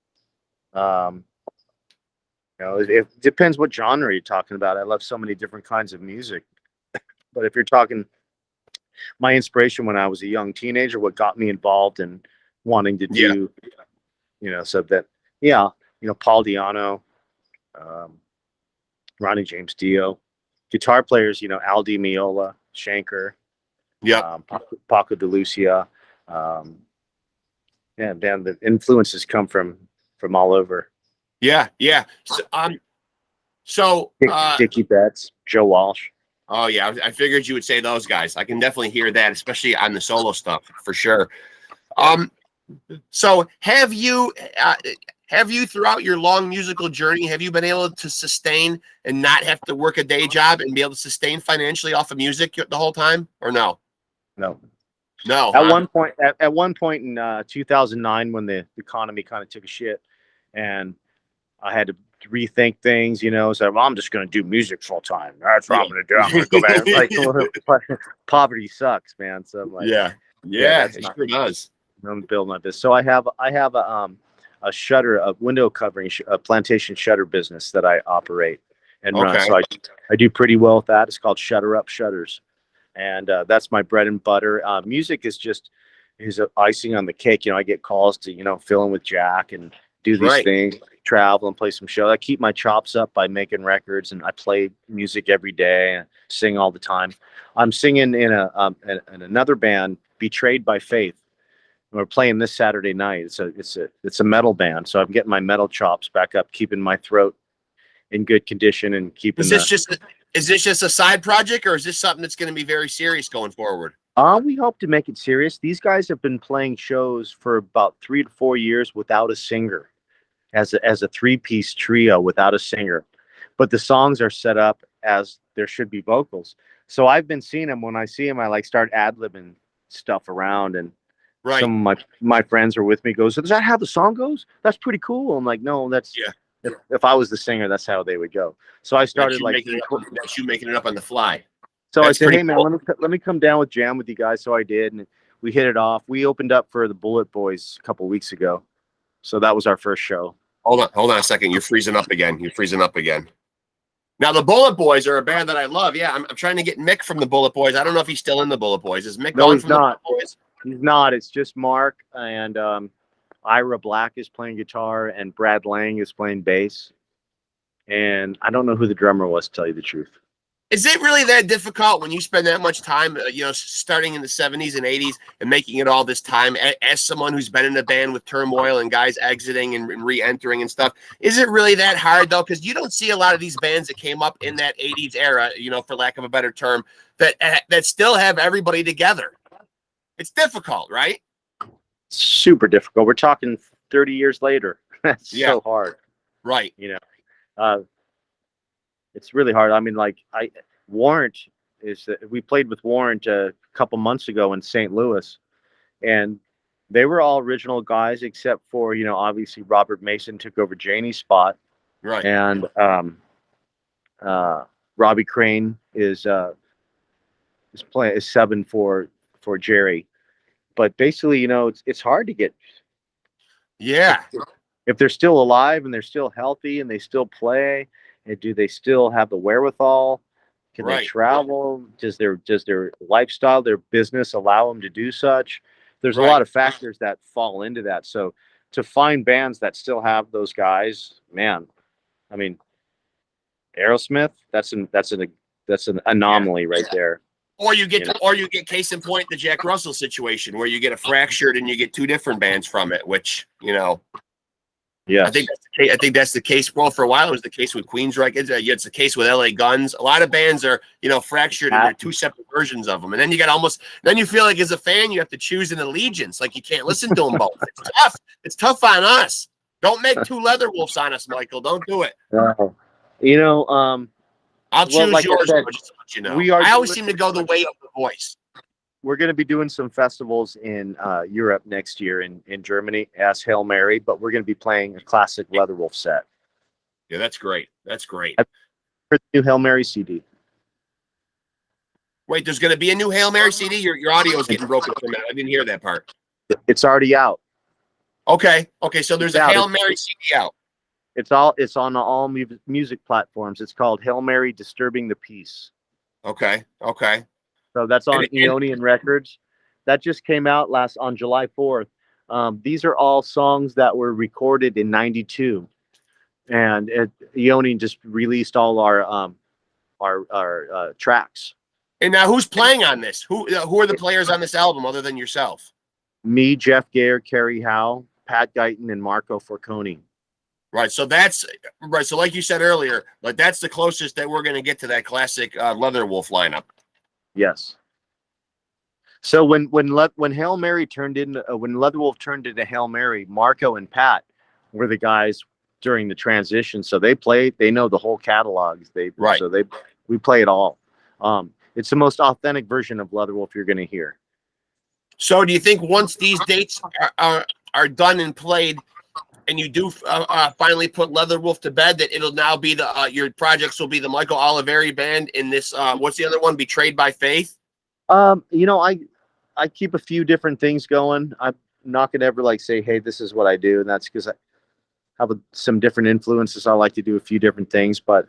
You know, it depends what genre you're talking about. I love so many different kinds of music. But if you're talking my inspiration when I was a young teenager, what got me involved in wanting to do, you know, so that, you know, Paul Di'Anno, Ronnie James Dio, guitar players, you know, Al Di Meola, Shanker, Paco de Lucia. Man, the influences come from all over. Yeah. So, Dickie Betts, Joe Walsh. Oh yeah, I figured you would say those guys. I can definitely hear that, especially on the solo stuff, for sure. So have you throughout your long musical journey, have you been able to sustain and not have to work a day job and be able to sustain financially off of music the whole time, or no? No. At one point in 2009, when the economy kind of took a shit, and I had to rethink things, you know, so I'm just going to do music full time. That's what I'm going to do. I'm going to go back. Like, poverty sucks, man. So I'm like, it sure does. I'm building my business. So I have a window covering, a plantation shutter business that I operate and run. So I do pretty well with that. It's called Shutter Up Shutters. And that's my bread and butter. Music is icing on the cake. You know, I get calls to, you know, fill in with Jack and do these things, travel and play some shows. I keep my chops up by making records, and I play music every day and sing all the time. I'm singing in another band, Betrayed by Faith. We're playing this Saturday night. It's a metal band, so I'm getting my metal chops back up, keeping my throat in good condition, and keeping. Is this just a side project, or is this something that's going to be very serious going forward? We hope to make it serious. These guys have been playing shows for about 3 to 4 years without a singer, as a 3-piece trio without a singer, but the songs are set up as there should be vocals. So I've been seeing them. When I see them, I like start ad-libbing stuff around, and some of my friends are with me. Goes, is that how the song goes? That's pretty cool. I'm like, no, that's If I was the singer, that's how they would go. So I started that's you making it up on the fly. So I said, hey man, let me come down with jam with you guys. So I did, and we hit it off. We opened up for the Bullet Boys a couple weeks ago. So that was our first show. Hold on a second. You're freezing up again. Now the Bullet Boys are a band that I love. Yeah, I'm trying to get Mick from the Bullet Boys. I don't know if he's still in the Bullet Boys. Is Mick No, gone he's from not. the Bullet Boys? He's not. It's just Mark and Ira Black is playing guitar and Brad Lang is playing bass. And I don't know who the drummer was, to tell you the truth. Is it really that difficult when you spend that much time, starting in the 70s and 80s and making it all this time as someone who's been in a band with turmoil and guys exiting and re-entering and stuff? Is it really that hard, though? Because you don't see a lot of these bands that came up in that 80s era, for lack of a better term, that still have everybody together. It's difficult, right? Super difficult. We're talking 30 years later. That's so hard. Right. It's really hard. I mean, Warrant we played with Warrant a couple months ago in St. Louis, and they were all original guys except for, obviously Robert Mason took over Janie's spot. Right. And Robbie Crane is subbing for Jerry. But basically, it's hard to get. Yeah. If they're still alive and they're still healthy and they still play, and do they still have the wherewithal? Can they travel? Does their lifestyle, their business allow them to do such? There's a lot of factors that fall into that. So to find bands that still have those guys, man, I mean, Aerosmith, that's an anomaly right there. Or you get case in point the Jack Russell situation where you get a fractured and you get two different bands from it, which yeah, I think that's the case. Well, for a while it was the case with Queensryche. It's the case with LA Guns. A lot of bands are fractured and they're two separate versions of them, and then you feel like as a fan you have to choose an allegiance. Like you can't listen to them both. It's tough. It's tough on us. Don't make two Leatherwolves on us, Michael. Don't do it. I'll choose yours. Just to let you know. I always seem to go the way of the voice. We're going to be doing some festivals in Europe next year in Germany as Hail Mary, but we're going to be playing a classic Leatherwolf set. Yeah, that's great. That's great. I've heard the new Hail Mary CD. Wait, there's going to be a new Hail Mary CD? Your audio is getting broken for a minute. I didn't hear that part. It's already out. Okay, so there's a Hail Mary CD out. It's on all music platforms. It's called Hail Mary Disturbing the Peace. Okay. So that's on Aeonian Records. That just came out on July 4th. These are all songs that were recorded in '92, and Aeonian just released all our tracks. And now, who's playing on this? Who are the players on this album other than yourself? Me, Jeff Gayer, Kerry Howe, Pat Guyton, and Marco Forconi. Right, so that's right. So, like you said earlier, that's the closest that we're going to get to that classic Leatherwolf lineup. Yes. So when Hail Mary when Leatherwolf turned into Hail Mary, Marco and Pat were the guys during the transition. So they know the whole catalog. We play it all. It's the most authentic version of Leatherwolf you're going to hear. So do you think once these dates are done and played, and you do finally put Leatherwolf to bed, that it'll now be your projects will be the Michael Olivieri Band in this, what's the other one, Betrayed by Faith? I keep a few different things going. I'm not going to ever say, hey, this is what I do. And that's because I have some different influences. I like to do a few different things, but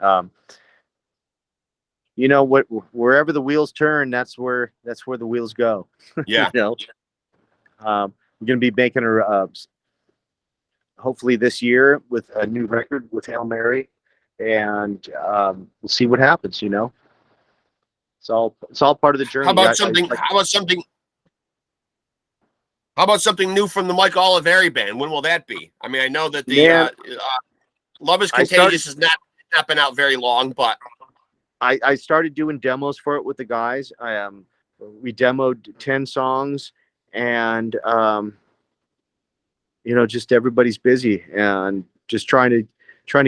wherever the wheels turn, that's where the wheels go. Yeah. We're going to be making hopefully this year with a new record with Hail Mary, and we'll see what happens. It's all part of the journey. How about something new from the Michael Olivieri Band? When will that be? I mean, I know that the Love Is Contagious has not been out very long, but I started doing demos for it with the guys. We demoed 10 songs, and just everybody's busy and just trying to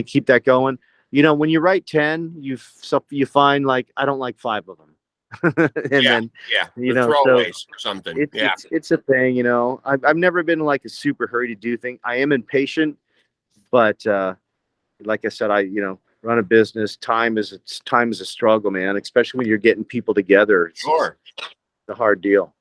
keep that going. When you write 10, you find I don't like 5 of them. Then throwaways or something. It's a thing. I've never been a super hurry to do things. I am impatient, but like I said, I run a business. Time is a struggle, man. Especially when you're getting people together. Sure, it's a hard deal.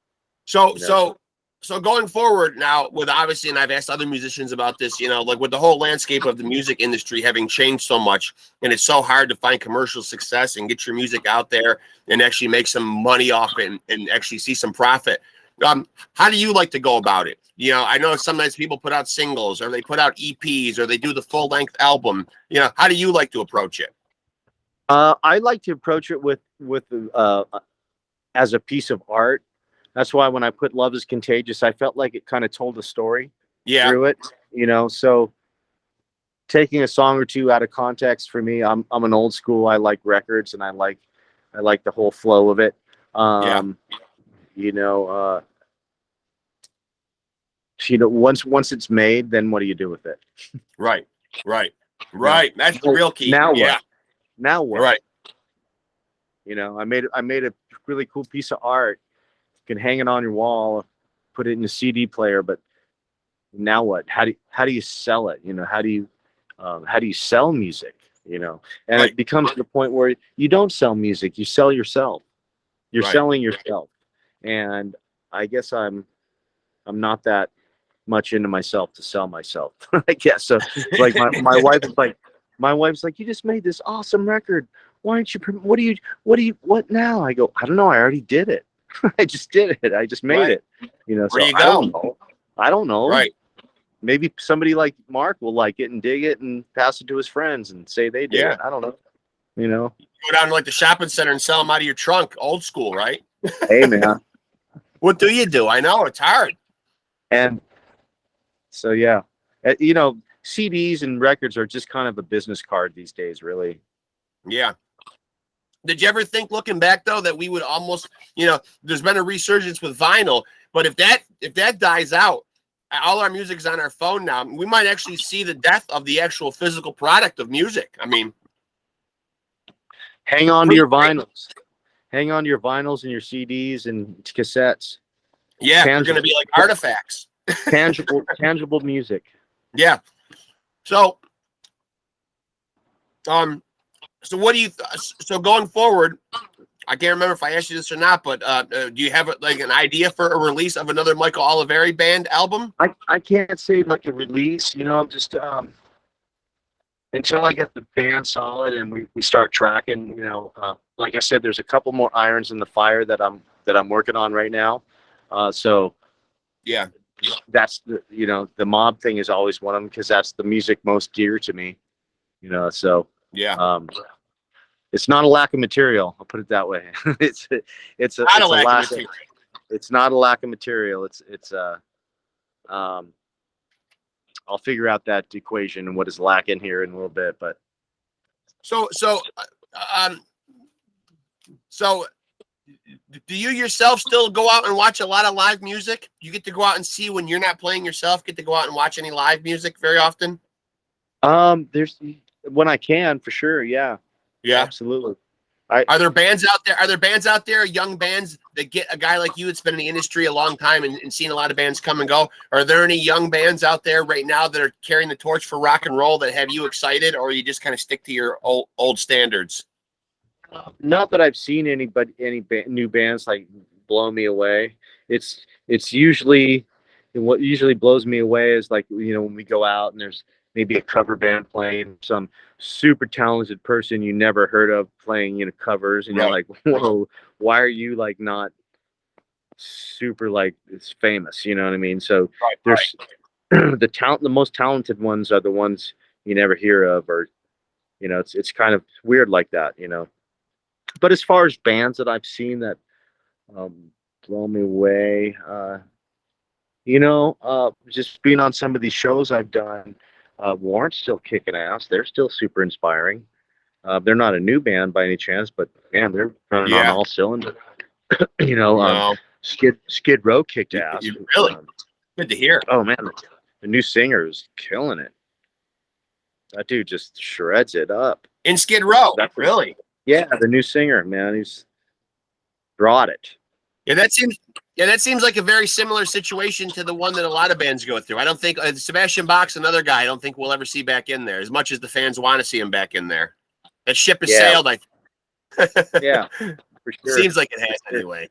So going forward now, with obviously, and I've asked other musicians about this, with the whole landscape of the music industry having changed so much, and it's so hard to find commercial success and get your music out there and actually make some money off it and actually see some profit. How do you like to go about it? You know, I know sometimes people put out singles, or they put out EPs, or they do the full length album. You know, how do you like to approach it? I like to approach it with as a piece of art. That's why when I put Love is Contagious, I felt like it kind of told a story through it, you know. So taking a song or two out of context, for me, I'm an old school. I like records, and I like the whole flow of it. You know, once it's made, then what do you do with it? Right. That's the real key. Now what? Now what? Right. You know, I made a really cool piece of art. You can hang it on your wall, put it in a CD player, but now what? How do you sell it? You know, how do you sell music? You know, and it becomes to the point where you don't sell music, you sell yourself. You're selling yourself. And I guess I'm not that much into myself to sell myself. I guess so. Like my wife's like, you just made this awesome record. Why aren't you? What now? I go, I don't know. I already did it. I just did it. I just made it. You know. Where so you go? I don't know. Right. Maybe somebody like Mark will like it and dig it and pass it to his friends and say they did it. I don't know. You know. Go down to like the shopping center and sell them out of your trunk, old school, right? Hey man. What do you do? I know it's hard. And so yeah, you know, CDs and records are just kind of a business card these days, really. Yeah. Did you ever think, looking back though, that we would almost, you know, there's been a resurgence with vinyl, but if that dies out, all our music is on our phone now, we might actually see the death of the actual physical product of music. I mean, hang on to your vinyls. Hang on to your vinyls and your CDs and cassettes. Yeah, they're going to be like artifacts. tangible music. Yeah. So, so what do you? So going forward, I can't remember if I asked you this or not, but do you have like an idea for a release of another Michael Olivieri Band album? I can't say like a release. You know, I'm just until I get the band solid and we start tracking. You know, like I said, there's a couple more irons in the fire that I'm working on right now. So yeah, that's the mob thing is always one of them because that's the music most dear to me. You know, so yeah. It's not a lack of material. I'll put it that way. It's a lack of material. It's not a lack of material. I'll figure out that equation and what is lacking here in a little bit, but so do you yourself still go out and watch a lot of live music? You get to go out and see when you're not playing yourself, get to go out and watch any live music very often? There's when I can, for sure. Yeah, absolutely. Are there bands out there, young bands that get a guy like you that's been in the industry a long time and seen a lot of bands come and go? Are there any young bands out there right now that are carrying the torch for rock and roll that have you excited, or you just kind of stick to your old standards? Not that I've seen any new bands like blow me away. It's usually what usually blows me away is like, you know, when we go out and there's maybe a cover band playing, some super talented person you never heard of playing, you know, covers, and you're like, whoa, why are you like not super like it's famous? You know what I mean? So there's the most talented ones are the ones you never hear of, or you know, it's kind of weird like that, you know. But as far as bands that I've seen that blow me away, you know, just being on some of these shows I've done, Warrant's still kicking ass. They're still super inspiring. They're not a new band by any chance, but man, they're running on all cylinders. You know, Skid Row kicked ass. Really? Good to hear. Oh man, the new singer is killing it. That dude just shreds it up. In Skid Row? Really? Yeah, the new singer, man, he's brought it. Yeah, that seems like a very similar situation to the one that a lot of bands go through. I don't think Sebastian Bach's another guy I don't think we'll ever see back in there as much as the fans want to see him back in there. That ship has sailed, I think. Yeah, for sure. Seems like it has anyway.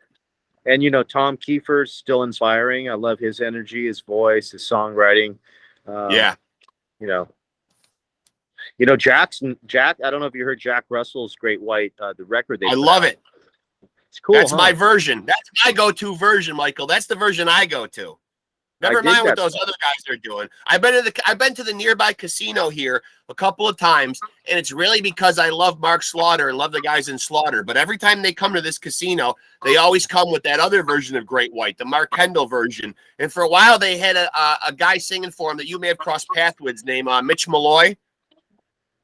And, you know, Tom Kiefer's still inspiring. I love his energy, his voice, his songwriting. You know, Jack, I don't know if you heard Jack Russell's Great White, the record. I love it. It's cool. That's huh? my version. That's my go-to version, Michael. That's the version I go to. Never mind what those other guys are doing. I've been to the nearby casino here a couple of times, and it's really because I love Mark Slaughter and love the guys in Slaughter. But every time they come to this casino, they always come with that other version of Great White, the Mark Kendall version. And for a while, they had a guy singing for him that you may have crossed paths with, named Mitch Malloy.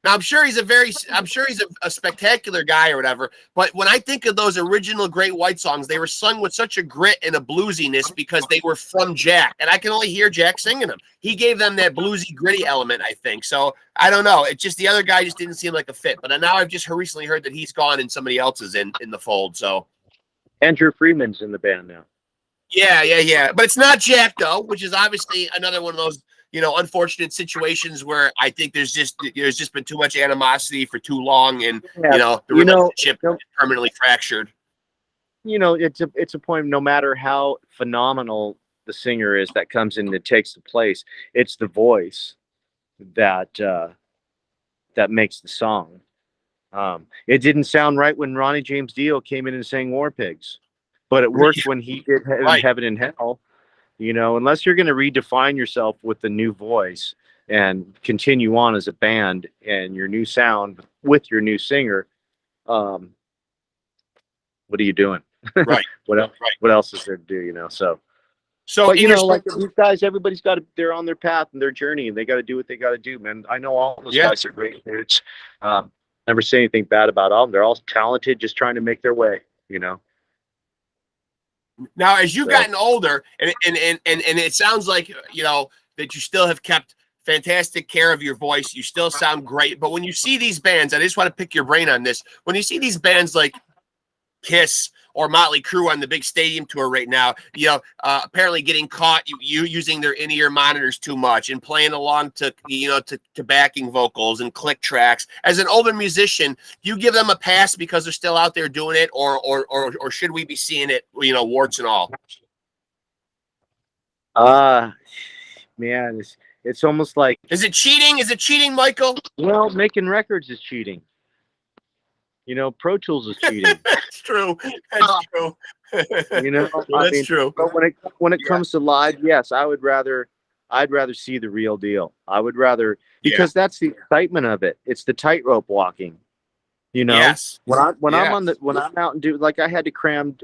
Now, I'm sure he's a spectacular guy or whatever. But when I think of those original Great White songs, they were sung with such a grit and a bluesiness because they were from Jack. And I can only hear Jack singing them. He gave them that bluesy, gritty element, I think. So I don't know. It's just the other guy just didn't seem like a fit. But now I've just recently heard that he's gone and somebody else is in the fold. So Andrew Freeman's in the band now. Yeah. But it's not Jack, though, which is obviously another one of those, unfortunate situations where I think there's just been too much animosity for too long, and the relationship is permanently fractured. It's a point. No matter how phenomenal the singer is that comes in and takes the place, it's the voice that makes the song. It didn't sound right when Ronnie James Dio came in and sang War Pigs, but it worked when he did Heaven and Hell. Unless you're going to redefine yourself with the new voice and continue on as a band and your new sound with your new singer, what are you doing? Right. What else is there to do? So but like these guys, everybody's they're on their path and their journey, and they got to do what they got to do, man. I know all those guys are great dudes. Never say anything bad about all of them. They're all talented, just trying to make their way. Now, as you've gotten older, and it sounds like that you still have kept fantastic care of your voice. You still sound great. But when you see these bands, I just want to pick your brain on this. When you see these bands like Kiss or Motley Crue on the big stadium tour right now, apparently getting caught you using their in-ear monitors too much and playing along to backing vocals and click tracks. As an older musician, do you give them a pass because they're still out there doing it, or should we be seeing it, warts and all? Man, it's almost like, is it cheating? Is it cheating, Michael? Well, making records is cheating. Pro Tools is cheating. That's true. That's true. That's true. But when it comes to live, yes, I'd rather see the real deal. I would rather, because that's the excitement of it. It's the tightrope walking. Yes. When I'm out and do, like, I had to cram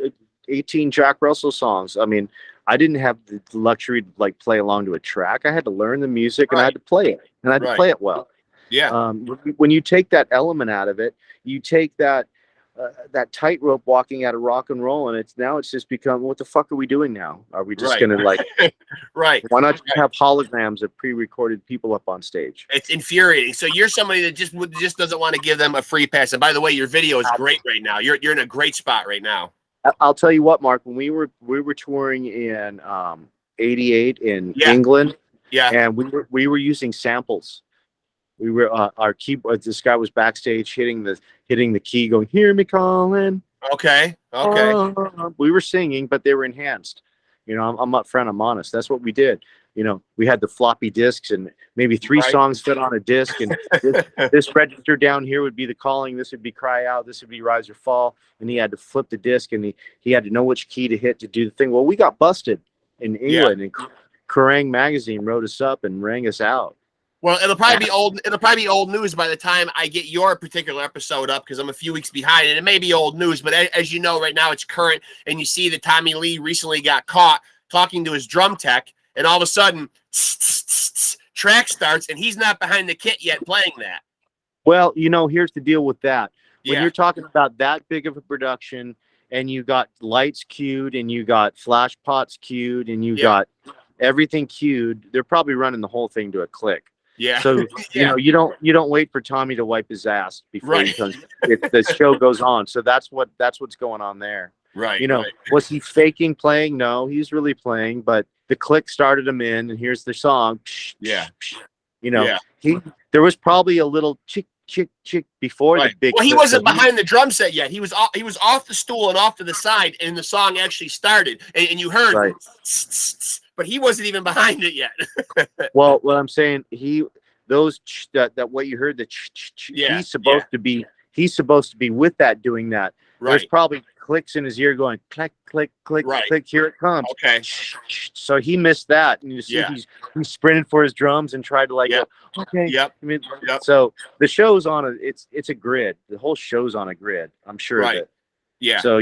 18 Jack Russell songs. I mean, I didn't have the luxury to play along to a track. I had to learn the music and I had to play it, and I had to play it well. Yeah. When you take that element out of it, you take that tightrope walking out of rock and roll, and it's just become, what the fuck are we doing now? Are we just gonna right? Why not just have holograms of pre-recorded people up on stage? It's infuriating. So you're somebody that just doesn't want to give them a free pass. And by the way, your video is great right now. You're in a great spot right now. I'll tell you what, Mark. When we were touring in '88 in England, and we were using samples. We were our keyboard. This guy was backstage hitting the key, going, "Hear me calling." Okay. We were singing, but they were enhanced. I'm up front. I'm honest. That's what we did. We had the floppy disks, and maybe 3 songs fit on a disc, and this register down here would be the calling. This would be cry out. This would be rise or fall. And he had to flip the disc, and he had to know which key to hit to do the thing. Well, we got busted in England, and Kerrang! Magazine wrote us up and rang us out. Well, it'll probably be old news by the time I get your particular episode up, because I'm a few weeks behind, and it may be old news. But as you know, right now it's current, and you see that Tommy Lee recently got caught talking to his drum tech, and all of a sudden, track starts, and he's not behind the kit yet playing that. Well, here's the deal with that. When you're talking about that big of a production, and you got lights cued, and you got flash pots cued, and you got everything cued, they're probably running the whole thing to a click. Yeah. So you don't wait for Tommy to wipe his ass before he comes. The show goes on. So that's what's going on there. Right. Was he faking playing? No, he's really playing. But the click started him in, and here's the song. Yeah. There was probably a little chick before the big. Well, he wasn't behind the drum set yet. He was off the stool and off to the side, and the song actually started, and you heard. But he wasn't even behind it yet. Well, what I'm saying, that what you heard, he's supposed to be with that, doing that. There's Right. probably clicks in his ear going click, click, click, Right. click. Here it comes. Okay. So he missed that, and you see Yeah. he sprinted for his drums and tried to like Yep. go, okay. Yep. I mean, Yep. so the show's on it's a grid. The whole show's on a grid. I'm sure Right. of it. Yeah. So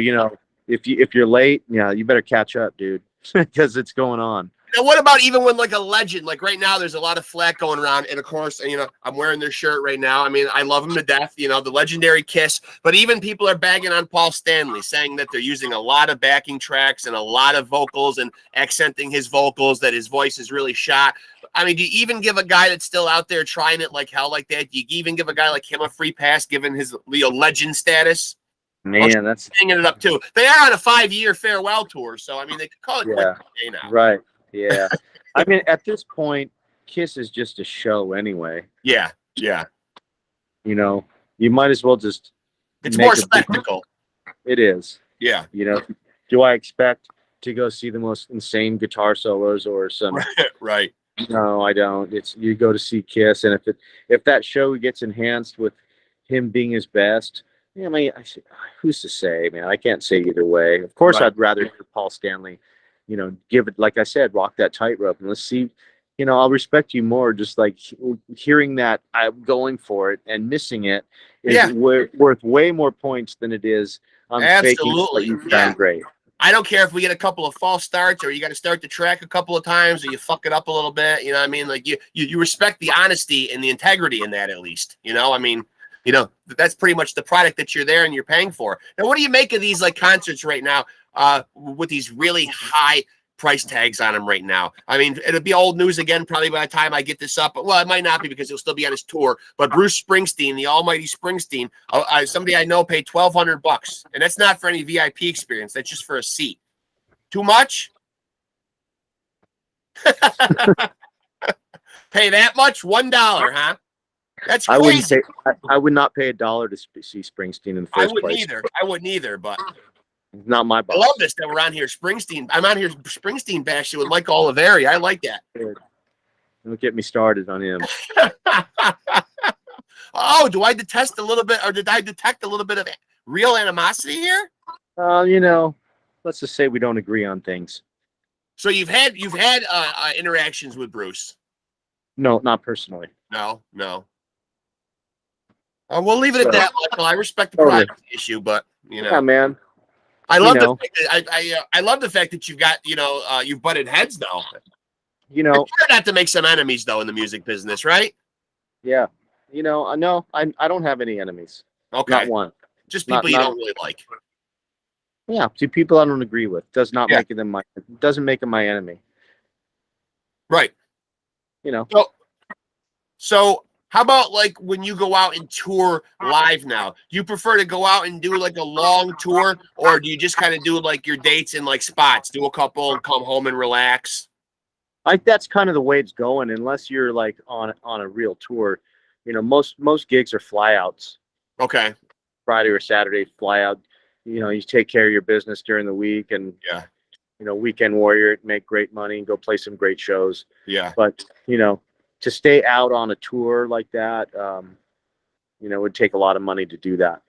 if you're late, you better catch up, dude, because it's going on. Now, what about even when like a legend, like right now, there's a lot of flack going around, and of course, I'm wearing their shirt right now. I mean, I love him to death, the legendary Kiss, but even people are bagging on Paul Stanley, saying that they're using a lot of backing tracks and a lot of vocals and accenting his vocals, that his voice is really shot. I mean, do you even give a guy that's still out there trying it like hell like that? Do you even give a guy like him a free pass, given his legend status? Man, that's hanging it up too. They are on a 5-year farewell tour, so I mean, they could call it day now. Right. Yeah. I mean, at this point, Kiss is just a show anyway. Yeah. Yeah. You might as well just. It's more spectacle. It is. Yeah. Do I expect to go see the most insane guitar solos or some? Right. No, I don't. It's you go to see Kiss, and if that show gets enhanced with him being his best. I mean, who's to say, man? I can't say either way. Of course, I'd rather hear Paul Stanley, give it, like I said, walk that tightrope. And let's see, I'll respect you more. Just like hearing that I'm going for it and missing it is worth way more points than it is on Absolutely. faking you sound great. I don't care if we get a couple of false starts, or you got to start the track a couple of times, or you fuck it up a little bit. You know what I mean? Like you respect the honesty and the integrity in that, at least. I mean. That's pretty much the product that you're there and you're paying for. Now, what do you make of these like concerts right now with these really high price tags on them right now? I mean, it'll be old news again probably by the time I get this up. Well, it might not be because he'll still be on his tour. But Bruce Springsteen, the almighty Springsteen, somebody I know paid $1,200, and that's not for any VIP experience. That's just for a seat. Too much? Pay that much? $1, huh? That's crazy. I would not pay $1 to see Springsteen in the first place. I wouldn't either, but not my boss. I love this that we're on here. Springsteen. I'm on here Springsteen bashing with Michael Olivieri. I like that. Don't get me started on him. Oh, do I detect a little bit of real animosity here? Let's just say we don't agree on things. So you've had interactions with Bruce? No, not personally. No. We'll leave it at that, Michael. I respect the privacy issue, but yeah, man. I love the fact that I love the fact that you've got you've butted heads though. It's hard not to make some enemies though in the music business, right? Yeah. No, I don't have any enemies. Okay. Not one. Just people you don't really like. Yeah, to people I don't agree with. Doesn't make them my enemy. Right. So how about like when you go out and tour live now? Do you prefer to go out and do like a long tour, or do you just kind of do like your dates in like spots, do a couple and come home and relax? That's kind of the way it's going, unless you're like on a real tour. Most gigs are flyouts. Okay. Friday or Saturday flyout. You take care of your business during the week and weekend warrior, make great money and go play some great shows. Yeah. But to stay out on a tour like that, it would take a lot of money to do that.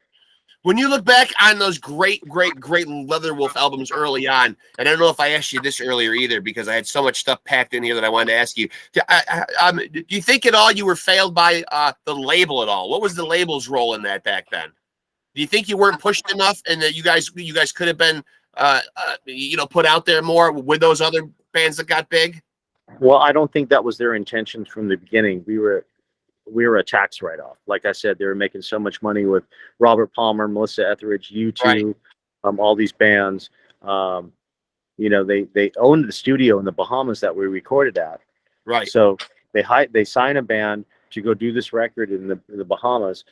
When you look back on those great Leatherwolf albums early on, and I don't know if I asked you this earlier either because I had so much stuff packed in here that I wanted to ask you. Do you think at all you were failed by the label at all? What was the label's role in that back then? Do you think you weren't pushed enough, and that you guys could have been put out there more with those other bands that got big? Well, I don't think that was their intention from the beginning. We were a tax write-off. Like I said, they were making so much money with Robert Palmer, Melissa Etheridge, U2, all these bands. They owned the studio in the Bahamas that we recorded at. Right. So they sign a band to go do this record in the Bahamas,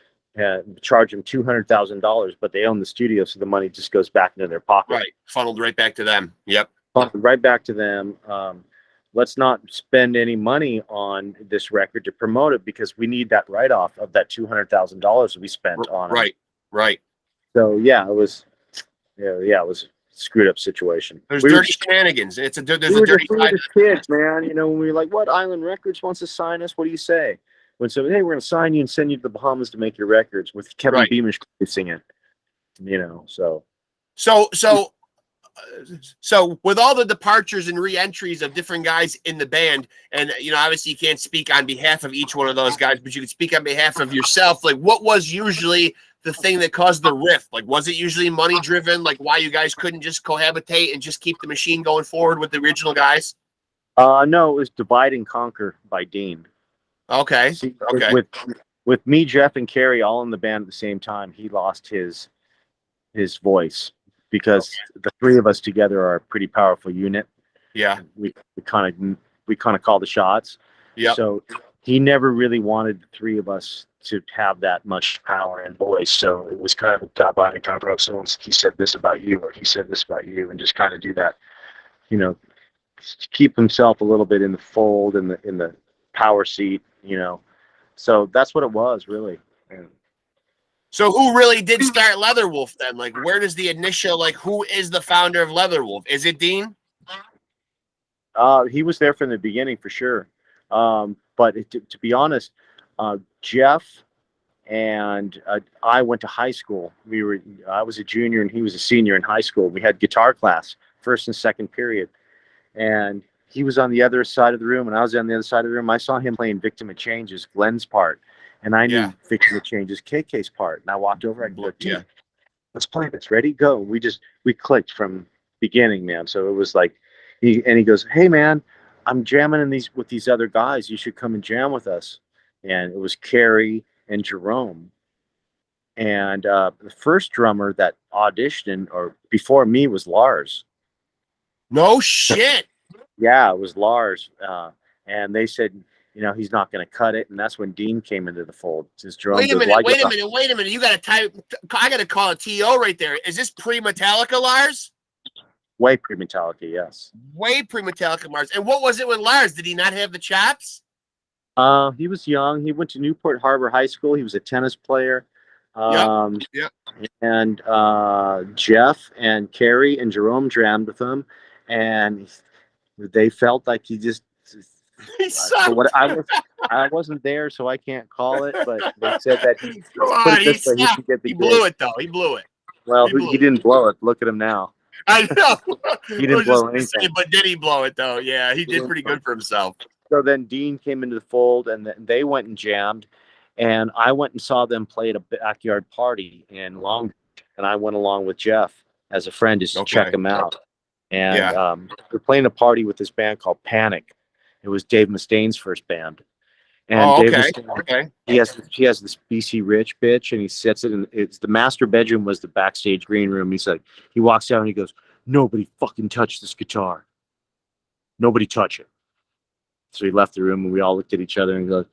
charge them $200,000, but they own the studio, so the money just goes back into their pocket. Right. Funneled right back to them. Yep. Funneled right back to them. Let's not spend any money on this record to promote it because we need that write-off of that $200,000 we spent on it. Right. So it was a screwed up situation. There's dirty shenanigans. There's a dirty side. Kids, man. When we were like, what, Island Records wants to sign us? What do you say? When hey, we're going to sign you and send you to the Bahamas to make your records with Kevin Beamish producing it. you know, so. So with all the departures and re-entries of different guys in the band, and obviously you can't speak on behalf of each one of those guys, but you can speak on behalf of yourself. Like, what was usually the thing that caused the rift? Like, was it usually money driven? Like, why you guys couldn't just cohabitate and just keep the machine going forward with the original guys? No, it was Divide and Conquer by Dean. Okay. See, okay. With me, Jeff, and Kerry all in the band at the same time, he lost his voice because the three of us together are a pretty powerful unit. Yeah. We kind of call the shots. Yeah. So he never really wanted the three of us to have that much power and voice. So it was kind of a Divide and Conquer. So he said this about you, or he said this about you, and just kind of do that, keep himself a little bit in the fold, in the power seat, So that's what it was, really. And so who really did start Leatherwolf then? Like, where does the initial, like, who is the founder of Leatherwolf? Is it Dean? He was there from the beginning for sure. But to be honest, Jeff and I went to high school. I was a junior and he was a senior in high school. We had guitar class, first and second period. And he was on the other side of the room and I was on the other side of the room. I saw him playing Victim of Changes, Glenn's part. And I knew Victim of Changes, KK's part. And I walked over, I go, dude, let's play this. Ready? Go. We clicked from beginning, man. So it was like, he goes, hey, man, I'm jamming with these other guys. You should come and jam with us. And it was Kerry and Jerome. And the first drummer that auditioned or before me was Lars. No shit. Yeah, it was Lars. And they said, he's not going to cut it. And that's when Dean came into the fold. Wait a minute. You got to type. I got to call a TO right there. Is this pre-Metallica, Lars? Way pre-Metallica, yes. Way pre-Metallica, Lars. And what was it with Lars? Did he not have the chops? He was young. He went to Newport Harbor High School. He was a tennis player. Yep. And Jeff and Kerry and Jerome jammed with him. And they felt like he just... I wasn't there, so I can't call it. But they said that he blew it, though. He blew it. Well, he didn't blow it. Look at him now. I know. He didn't blow anything. But did he blow it, though? Yeah, he did pretty good for himself. So then Dean came into the fold, and they went and jammed. And I went and saw them play at a backyard party in Long Beach. And I went along with Jeff as a friend just to check him out. And we're playing a party with this band called Panic. It was Dave Mustaine's first band. And Dave Mustaine, he has this BC Rich bitch, and he sits it in. It's the master bedroom was the backstage green room. He's like, he walks out and he goes, "Nobody fucking touch this guitar. Nobody touch it." So he left the room, and we all looked at each other and goes,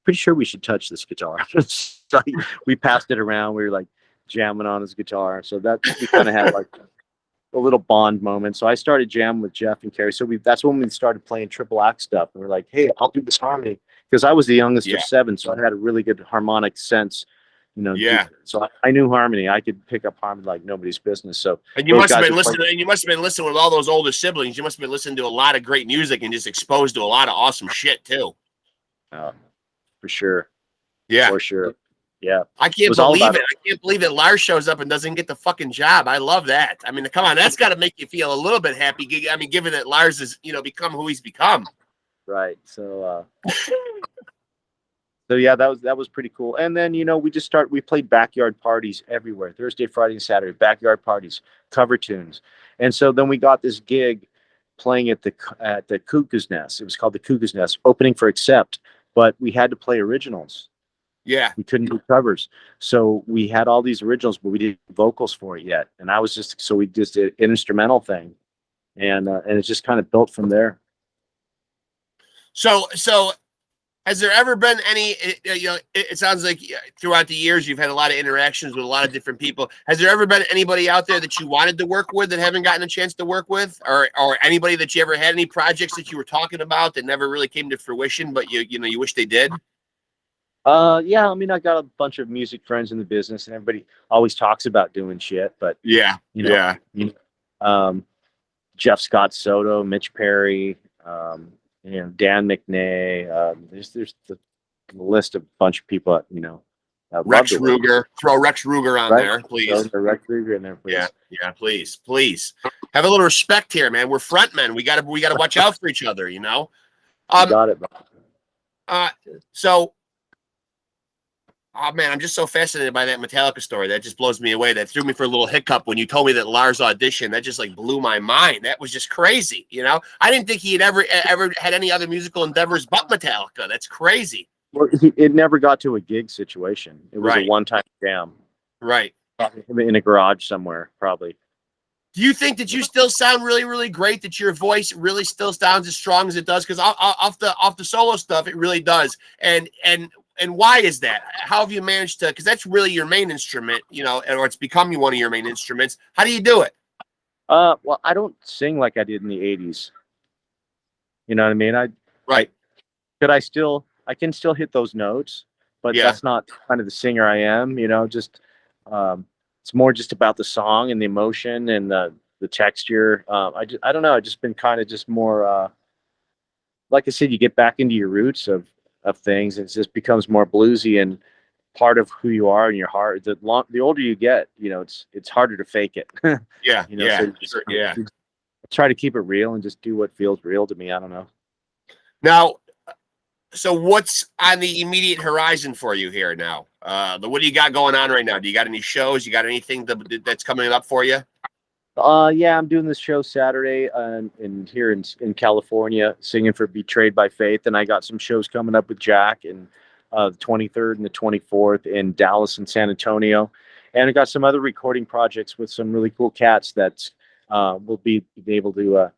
"Pretty sure we should touch this guitar." So we passed it around. We were like jamming on his guitar. So that we kind of had like a little bond moment. So I started jamming with Jeff and Kerry. So that's when we started playing triple act stuff. And we're like, "Hey, I'll do this harmony." Because I was the youngest of seven, so I had a really good harmonic sense, So I knew harmony. I could pick up harmony like nobody's business. So and you must have been listening. And you must have been listening with all those older siblings. You must have been listening to a lot of great music and just exposed to a lot of awesome shit too. For sure. Yeah, for sure. Yeah, I can't believe it. I can't believe that Lars shows up and doesn't get the fucking job. I love that. I mean, come on, that's got to make you feel a little bit happy. I mean, given that Lars has become who he's become. Right. So yeah, that was pretty cool. And then we played backyard parties everywhere. Thursday, Friday, and Saturday, backyard parties, cover tunes. And so then we got this gig playing at the Cuckoo's Nest. It was called the Cuckoo's Nest, opening for Accept, but we had to play originals. Yeah, we couldn't do covers. So we had all these originals, but we didn't do vocals for it yet. And we just did an instrumental thing, and it just kind of built from there. So has there ever been any, it sounds like throughout the years, you've had a lot of interactions with a lot of different people. Has there ever been anybody out there that you wanted to work with that haven't gotten a chance to work with, or anybody that you ever had any projects that you were talking about that never really came to fruition, but you wish they did? Yeah, I mean, I got a bunch of music friends in the business, and everybody always talks about doing shit, but Jeff Scott Soto, Mitch Perry, Dan McNay, there's the list of a bunch of people, I'd love Rex to work. Ruger. Throw Rex Ruger on Right? there, please. Throw Rex Ruger in there, please. Yeah, please. Have a little respect here, man. We're frontmen. We gotta watch out for each other, you know. You got it, bro. So, oh man, I'm just so fascinated by that Metallica story. That just blows me away. That threw me for a little hiccup when you told me that Lars auditioned. That just like blew my mind. That was just crazy, you know. I didn't think he had ever had any other musical endeavors but Metallica. That's crazy. Well, it never got to a gig situation. It was a one-time jam. Right. In a garage somewhere, probably. Do you think that you still sound really, really great? That your voice really still sounds as strong as it does? Because off the solo stuff, it really does. And why is that? How have you managed to? Because that's really your main instrument, you know, or it's become one of your main instruments. How do you do it? Well, I don't sing like I did in the '80s. You know what I mean? Right. I can still hit those notes, but that's not kind of the singer I am. You know, just. It's more just about the song and the emotion and the texture. I don't know. I've just been kind of just more, like I said, you get back into your roots of things, and it just becomes more bluesy and part of who you are in your heart. The older you get, you know, it's harder to fake it. Yeah, you know, so try to keep it real and just do what feels real to me. I don't know. Now, so what's on the immediate horizon for you here now? What do you got going on right now? Do you got any shows? You got anything that's coming up for you? Yeah, I'm doing this show Saturday here in California, singing for Betrayed by Faith, and I got some shows coming up with Jack and the 23rd and the 24th in Dallas and San Antonio, and I got some other recording projects with some really cool cats that we'll be able to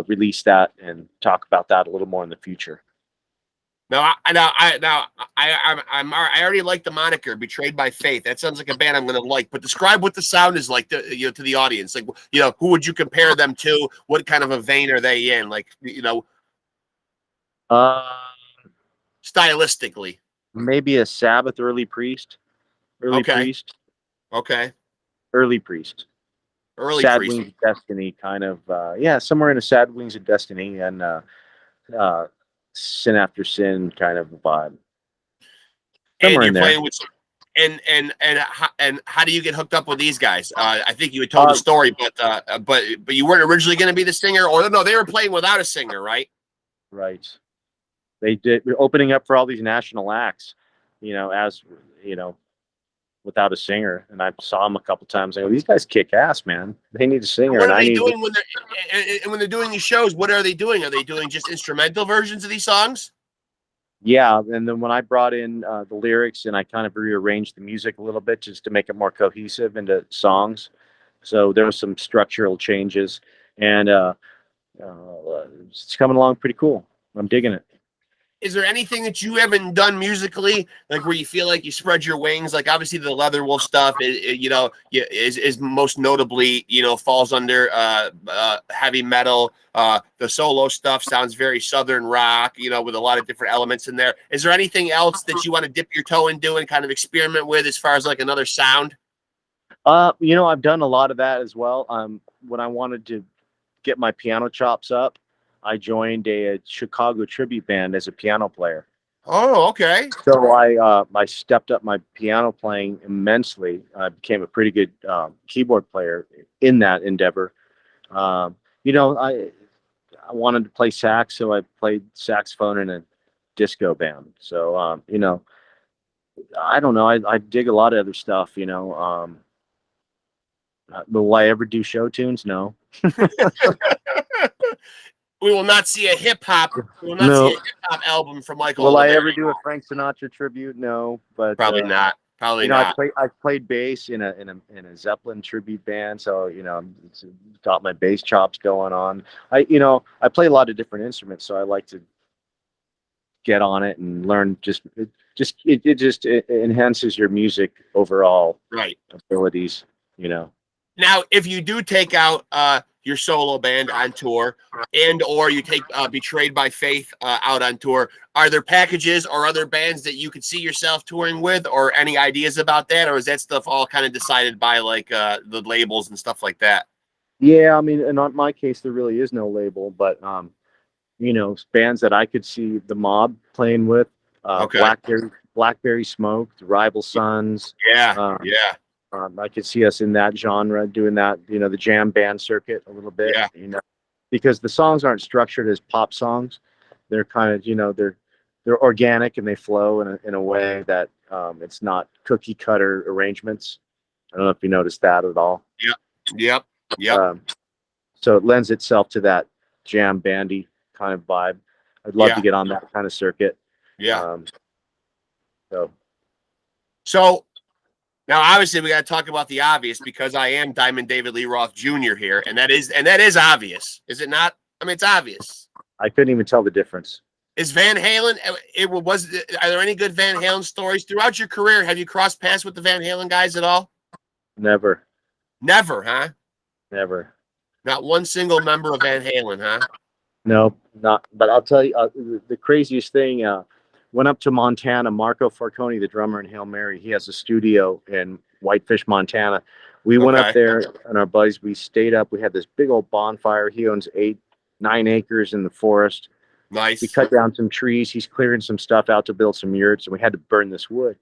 release that and talk about that a little more in the future. I already like the moniker Betrayed by Faith. That sounds like a band I'm going to like. But describe what the sound is like to the audience. Like, you know, who would you compare them to? What kind of a vein are they in? Like, you know, stylistically. Maybe a Sabbath Early Priest. Early Priest. Sad Wings of Destiny, kind of. Somewhere in a Sad Wings of Destiny and Sin After Sin kind of a vibe. Somewhere in there. And how do you get hooked up with these guys? I think you had told the story, but you weren't originally going to be the singer, or no, they were playing without a singer, right? Right. They did. We're opening up for all these national acts, you know, as you know, without a singer. And I saw them a couple times. I go, these guys kick ass, man. They need a singer. What are they doing when they're doing these shows? What are they doing? Are they doing just instrumental versions of these songs? Yeah, and then when I brought in the lyrics and I kind of rearranged the music a little bit just to make it more cohesive into songs. So there was some structural changes, and it's coming along pretty cool. I'm digging it. Is there anything that you haven't done musically, like where you feel like you spread your wings? Like obviously the Leatherwolf stuff, is most notably, you know, falls under heavy metal. The solo stuff sounds very Southern rock, you know, with a lot of different elements in there. Is there anything else that you want to dip your toe into and kind of experiment with as far as like another sound? You know, I've done a lot of that as well. When I wanted to get my piano chops up, I joined a Chicago tribute band as a piano player. Oh, okay. So I stepped up my piano playing immensely. I became a pretty good keyboard player in that endeavor. You know, I wanted to play sax, so I played saxophone in a disco band. So you know, I don't know. I dig a lot of other stuff. You know, will I ever do show tunes? No. We will not see a hip hop. We will not see a hip hop album from Michael. Will I ever do a Frank Sinatra tribute? No, but probably not. Probably not. I played bass in a Zeppelin tribute band, so you know, got my bass chops going on. I play a lot of different instruments, so I like to get on it and learn. It enhances your music overall abilities. You know. Now, if you do take out your solo band on tour or you take Betrayed by Faith out on tour, are there packages or other bands that you could see yourself touring with, or any ideas about that? Or is that stuff all kind of decided by like the labels and stuff like that? Yeah, I mean, in my case, there really is no label, but you know, bands that I could see the Mob playing with, Blackberry Smoke, the Rival Sons. Yeah. Yeah. I could see us in that genre doing that, the jam band circuit a little bit, Yeah. because the songs aren't structured as pop songs. They're kind of, they're organic and they flow in a way that it's not cookie cutter arrangements. I don't know if you noticed that at all. Yep. Yep. So it lends itself to that jam bandy kind of vibe. I'd love to get on that kind of circuit. Yeah. So now, obviously, we got to talk about the obvious because I am Diamond David Lee Roth Jr. here, and that is obvious, is it not? I mean, it's obvious. I couldn't even tell the difference. Is Van Halen? Are there any good Van Halen stories throughout your career? Have you crossed paths with the Van Halen guys at all? Never. Never, huh? Never. Not one single member of Van Halen, huh? No, not. But I'll tell you, the craziest thing. Went up to Montana. Marco Farconi, the drummer in Hail Mary, he has a studio in Whitefish, Montana. We went up there, and our buddies, we stayed up. We had this big old bonfire. He owns 9 acres in the forest. Nice. We cut down some trees. He's clearing some stuff out to build some yurts, and we had to burn this wood.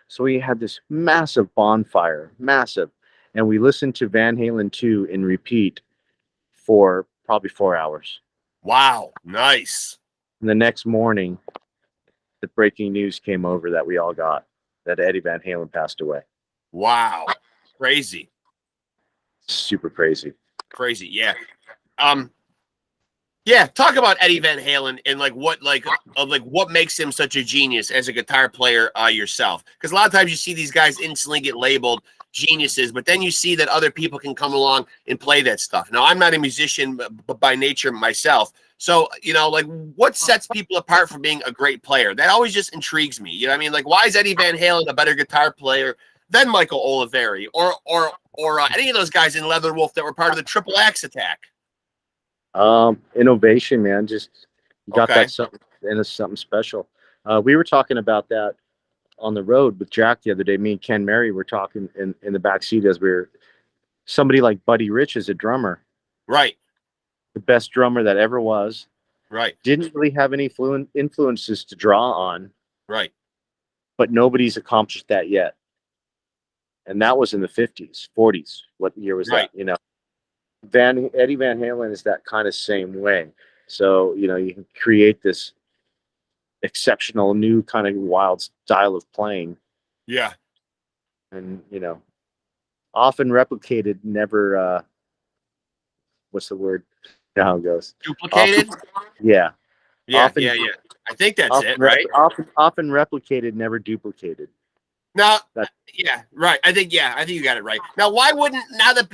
So we had this massive bonfire, massive. And we listened to Van Halen 2 in repeat for probably 4 hours. Wow. Nice. And the next morning, the breaking news came over that we all got that Eddie Van Halen passed away. Wow. Crazy. Super crazy. Crazy. Yeah. Yeah, talk about Eddie Van Halen and what makes him such a genius as a guitar player yourself. Because a lot of times you see these guys instantly get labeled geniuses, but then you see that other people can come along and play that stuff. Now, I'm not a musician but by nature myself. So, what sets people apart from being a great player? That always just intrigues me. You know what I mean? Like, why is Eddie Van Halen a better guitar player than Michael Olivieri or any of those guys in Leatherwolf that were part of the Triple Axe attack? Innovation, man. Just got that something, and it's something special. We were talking about that on the road with Jack the other day. Me and Ken Mary were talking in the back seat as somebody like Buddy Rich is a drummer. Right. The best drummer that ever was. Right. Didn't really have any influences to draw on. Right. But nobody's accomplished that yet. And that was in the 50s, 40s. What year was that? Eddie Van Halen is that kind of same way. So, you can create this exceptional new kind of wild style of playing. Yeah. And, often replicated, never, what's the word? You know how it goes. Duplicated? Yeah. Yeah, yeah. I think that's it, right? Often replicated, never duplicated. Now, yeah, right. I think you got it right. Now, why wouldn't now that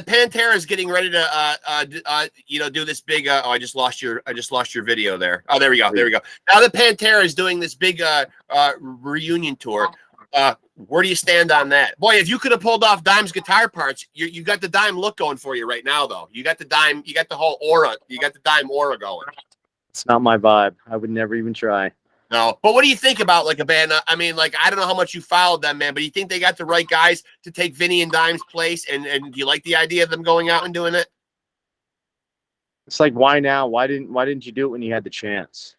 Pantera is getting ready to do this big I just lost your video there. Oh, there we go. Now that Pantera is doing this big reunion tour, where do you stand on that? Boy, if you could have pulled off Dime's guitar parts, you got the Dime look going for you right now, though. You got the Dime, you got the whole aura, you got the Dime aura going. It's not my vibe. I would never even try. No, but what do you think about like a band? I mean, like, I don't know how much you followed them, man, but you think they got the right guys to take Vinny and Dime's place? And do you like the idea of them going out and doing it? It's like, why now? Why didn't you do it when you had the chance?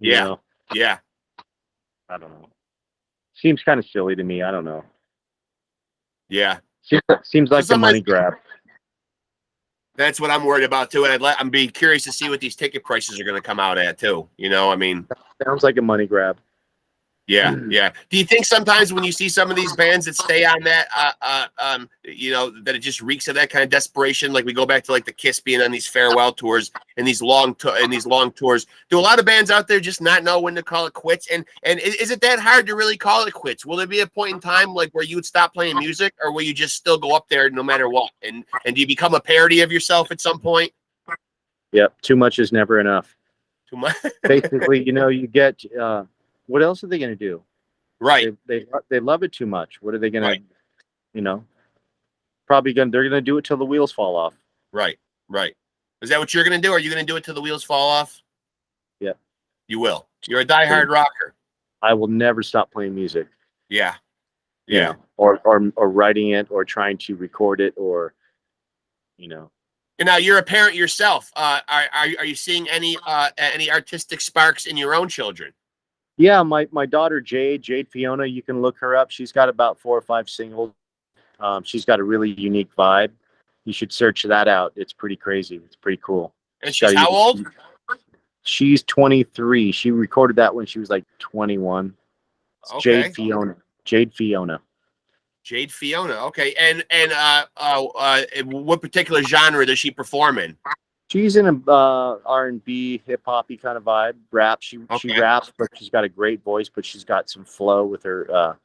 Yeah. I don't know. Seems kind of silly to me. I don't know. Yeah. Seems like a money grab. That's what I'm worried about too, and I'm being curious to see what these ticket prices are going to come out at too. I mean, sounds like a money grab. Yeah. Do you think sometimes when you see some of these bands that stay on that, that it just reeks of that kind of desperation? Like we go back to like the Kiss being on these farewell tours and these long tours. Do a lot of bands out there just not know when to call it quits? And is it that hard to really call it quits? Will there be a point in time like where you would stop playing music, or will you just still go up there no matter what? And do you become a parody of yourself at some point? Yep. Too much is never enough. Too much. Basically, you get. What else are they going to do? Right. They love it too much. What are they going to, they're going to do it till the wheels fall off. Right. Is that what you're going to do? Are you going to do it till the wheels fall off? Yeah. You will. You're a diehard rocker. I will never stop playing music. Yeah. Or writing it or trying to record it or. And now you're a parent yourself. Are you seeing any artistic sparks in your own children? Yeah, my daughter Jade Fiona, you can look her up. She's got about 4 or 5 singles. She's got a really unique vibe. You should search that out. It's pretty crazy. It's pretty cool. And she's how old? She's 23. She recorded that when she was like 21. It's Okay. Jade Fiona. Jade Fiona. Jade Fiona. Okay. And what particular genre does she perform in? She's in a R&B, hip hoppy kind of vibe. Rap. She raps, but she's got a great voice. But she's got some flow with her.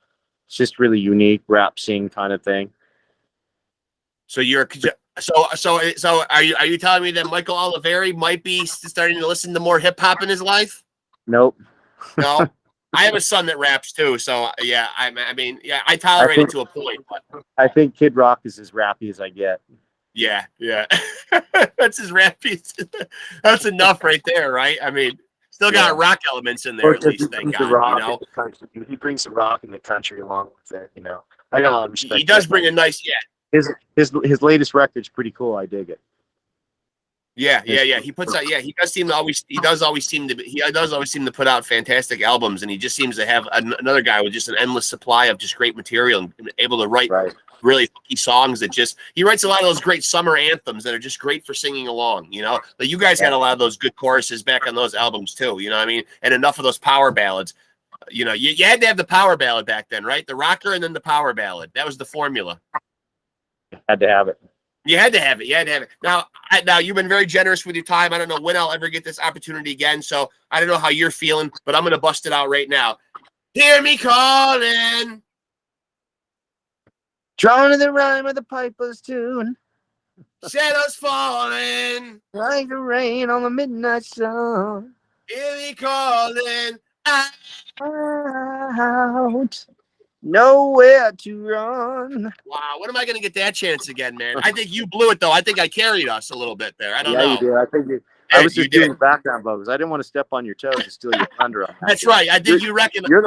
It's just really unique rap sing kind of thing. So are you telling me that Michael Olivieri might be starting to listen to more hip hop in his life? Nope. No. I have a son that raps too, so yeah. I mean, I tolerate it to a point. But I think Kid Rock is as rappy as I get. Yeah. That's as rappy. That's enough right there, right? I mean, still got rock elements in there at least. Thank God. He brings the rock in the country along with it. I got a lot of respect. He does bring a nice His latest record's pretty cool. I dig it. Yeah. He puts out. Yeah, he does always seem to put out fantastic albums, and he just seems to have another guy with just an endless supply of just great material and able to write really funky songs that he writes a lot of those great summer anthems that are just great for singing along. But you guys had a lot of those good choruses back on those albums too. You know what I mean? And enough of those power ballads. You had to have the power ballad back then, right? The rocker and then the power ballad. That was the formula. Had to have it. You had to have it. Now you've been very generous with your time. I don't know when I'll ever get this opportunity again, so I don't know how you're feeling, but I'm going to bust it out right now. Hear me calling. Drawn to the rhyme of the piper's tune. Shadows falling. Like the rain on the midnight sun. Hear me calling. Out. Nowhere to run. Wow, when am I going to get that chance again, man? I think you blew it, though. I think I carried us a little bit there. I don't know. Yeah, you did. I think I was just doing background vocals. I didn't want to step on your toes and steal your thunder. That's right. I think you reckon you're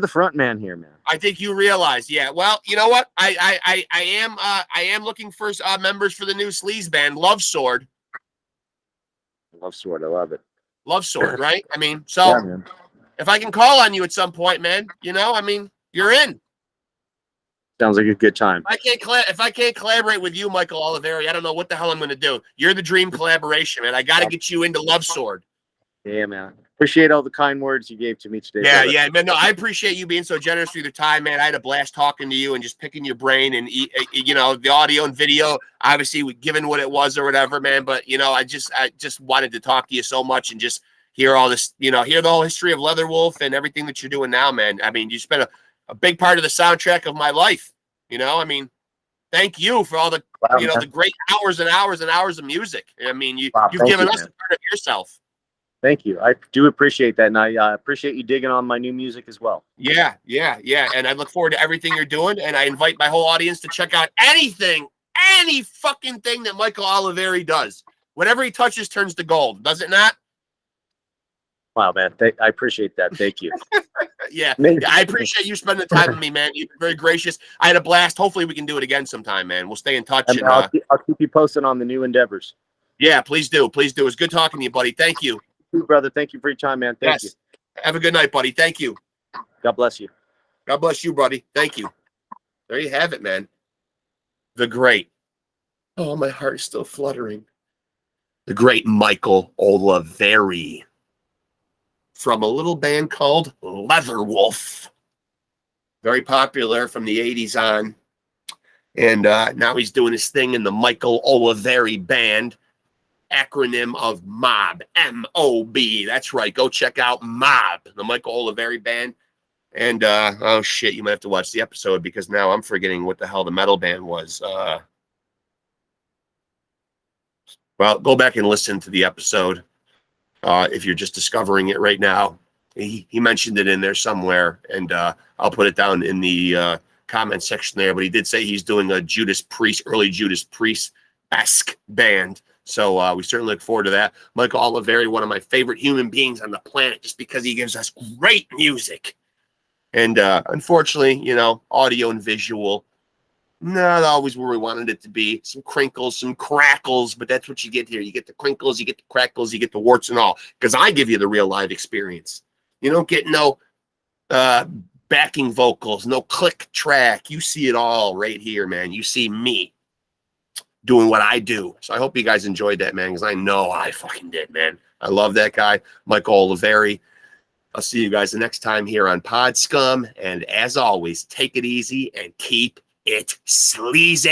the front man here, man. I think you realize. Yeah. Well, you know what? I am looking for members for the new Sleaze band, Love Sword. Love Sword. I love it. Love Sword, right? I mean, so if I can call on you at some point, man, you're in. Sounds like a good time. If I can't collaborate with you, Michael Olivieri, I don't know what the hell I'm going to do. You're the dream collaboration, man. I got to get you into Love Sword. Yeah, man. Appreciate all the kind words you gave to me today. Yeah, man. No, I appreciate you being so generous with your time, man. I had a blast talking to you and just picking your brain and the audio and video. Obviously, given what it was or whatever, man. But I just wanted to talk to you so much and just hear all this. Hear the whole history of Leatherwolf and everything that you're doing now, man. I mean, you spent a big part of the soundtrack of my life. Thank you for all the the great hours and hours and hours of music. I mean, you've given us a part of yourself. Thank you. I do appreciate that, and I appreciate you digging on my new music as well. Yeah. And I look forward to everything you're doing, and I invite my whole audience to check out any fucking thing that Michael Olivieri does. Whatever he touches turns to gold, does it not? Wow, man. I appreciate that. Thank you. Yeah, I appreciate you spending the time with me, man. You've been very gracious. I had a blast. Hopefully we can do it again sometime, man. We'll stay in touch. And I'll keep you posted on the new endeavors. Yeah, please do. Please do. It was good talking to you, buddy. Thank you. Brother, thank you for your time, man. Thank you. Have a good night, buddy. Thank you. God bless you. God bless you, buddy. Thank you. There you have it, man. The great. Oh, my heart is still fluttering. The great Michael Olivieri from a little band called Leatherwolf. Very popular from the 80s on. And now he's doing his thing in the Michael Olivieri Band. Acronym of MOB, M-O-B. That's right. Go check out MOB, the Michael Olivieri Band. And, oh, shit, you might have to watch the episode because now I'm forgetting what the hell the metal band was. Well, go back and listen to the episode if you're just discovering it right now. He mentioned it in there somewhere, and I'll put it down in the comment section there. But he did say he's doing a early Judas Priest-esque band. So we certainly look forward to that. Michael Olivieri, one of my favorite human beings on the planet, just because he gives us great music. And unfortunately, audio and visual, not always where we wanted it to be. Some crinkles, some crackles, but that's what you get here. You get the crinkles, you get the crackles, you get the warts and all. Because I give you the real live experience. You don't get no backing vocals, no click track. You see it all right here, man. You see me doing what I do. So I hope you guys enjoyed that, man, because I know I fucking did, man. I love that guy, Michael Olivieri. I'll see you guys the next time here on Pod Scum. And as always, take it easy and keep it sleazy.